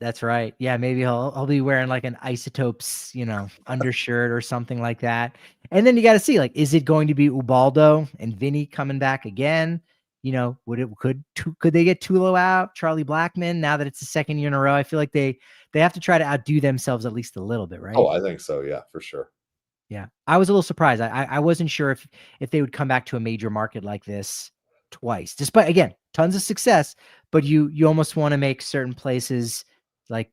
That's right. Yeah, maybe he'll be wearing like an Isotopes, undershirt or something like that. And then you got to see, like, is it going to be Ubaldo and Vinny coming back again? Could they get Tulo out, Charlie Blackmon? Now that it's the second year in a row, I feel like they have to try to outdo themselves at least a little bit, right? Oh, I think so. Yeah, for sure. Yeah, I was a little surprised. I wasn't sure if they would come back to a major market like this twice, despite again tons of success. But you almost want to make certain places like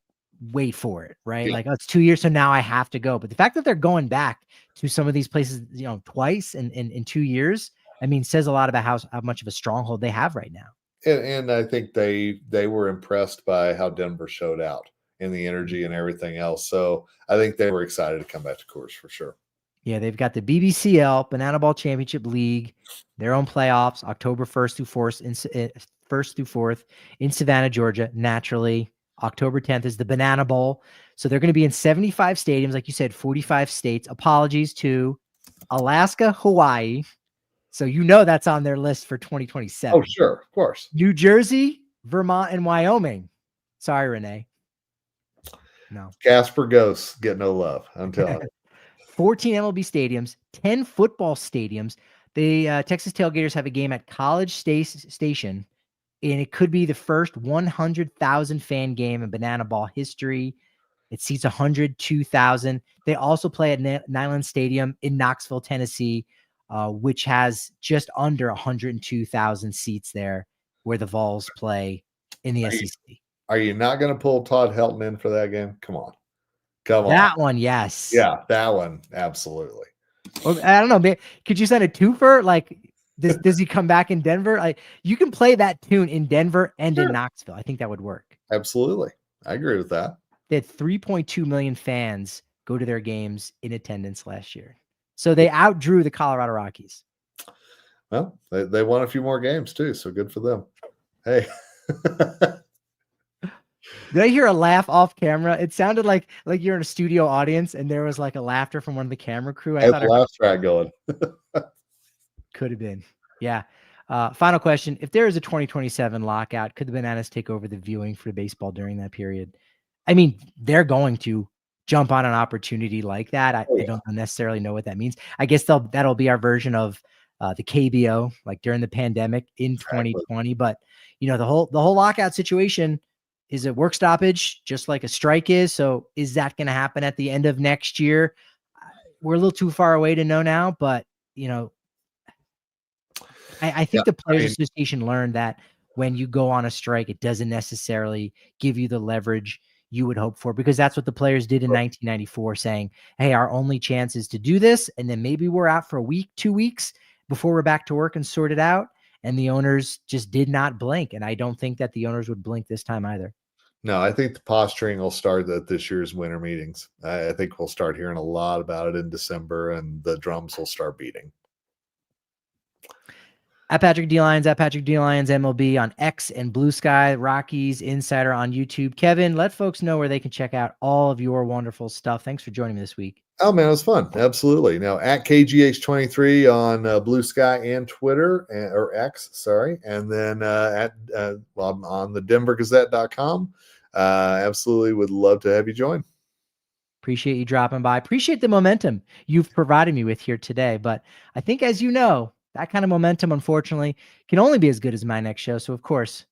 wait for it, right? Yeah. Like, oh, it's 2 years, so now I have to go. But the fact that they're going back to some of these places, twice in 2 years, I mean, says a lot about how much of a stronghold they have right now. And I think they were impressed by how Denver showed out in the energy and everything else. So I think they were excited to come back to Coors for sure. Yeah, they've got the BBCL Banana Ball Championship League, their own playoffs, October 1st through 4th in Savannah, Georgia. Naturally, October 10th is the Banana Bowl. So they're going to be in 75 stadiums, like you said, 45 states. Apologies to Alaska, Hawaii. So that's on their list for 2027. Oh, sure, of course. New Jersey, Vermont, and Wyoming. Sorry, Renee. No. Casper Ghosts get no love. I'm telling you. 14 MLB stadiums, 10 football stadiums. The Texas Tailgaters have a game at College Station, and it could be the first 100,000 fan game in Banana Ball history. It seats 102,000. They also play at Neyland Stadium in Knoxville, Tennessee, which has just under 102,000 seats there, where the Vols play in the SEC. Are you not going to pull Todd Helton in for that game? Come on. That one, yes. Yeah, that one, absolutely. Well, I don't know. Could you send a twofer? Like, does he come back in Denver? Like, you can play that tune in Denver and in Knoxville. I think that would work. Absolutely. I agree with that. They had 3.2 million fans go to their games in attendance last year. So they outdrew the Colorado Rockies. Well, they won a few more games too, so good for them. Hey. Did I hear a laugh off camera? It sounded like you're in a studio audience and there was like a laughter from one of the camera crew. I thought a laugh track going. Could have been. Yeah. Final question. If there is a 2027 lockout, could the Bananas take over the viewing for baseball during that period? I mean, they're going to jump on an opportunity like that. I don't necessarily know what that means. I guess that'll be our version of the KBO, like during the pandemic in 2020. But the whole lockout situation is a work stoppage, just like a strike is. So is that going to happen at the end of next year? We're a little too far away to know now, but I think the Players Association learned that when you go on a strike, it doesn't necessarily give you the leverage you would hope for, because that's what the players did in 1994, saying, hey, our only chance is to do this. And then maybe we're out for a week, 2 weeks before we're back to work and sort it out. And the owners just did not blink. And I don't think that the owners would blink this time either. No, I think the posturing will start at this year's winter meetings. I think we'll start hearing a lot about it in December, and the drums will start beating. At Patrick D. Lyons, MLB on X and Blue Sky, Rockies Insider on YouTube. Kevin, let folks know where they can check out all of your wonderful stuff. Thanks for joining me this week. Oh, man, it was fun. Absolutely. Now, at KGH23 on Blue Sky and Twitter, or X, sorry. And then on the DenverGazette.com. Absolutely would love to have you join. Appreciate you dropping by. Appreciate the momentum you've provided me with here today. But I think, as you know, that kind of momentum, unfortunately, can only be as good as my next show. So, of course,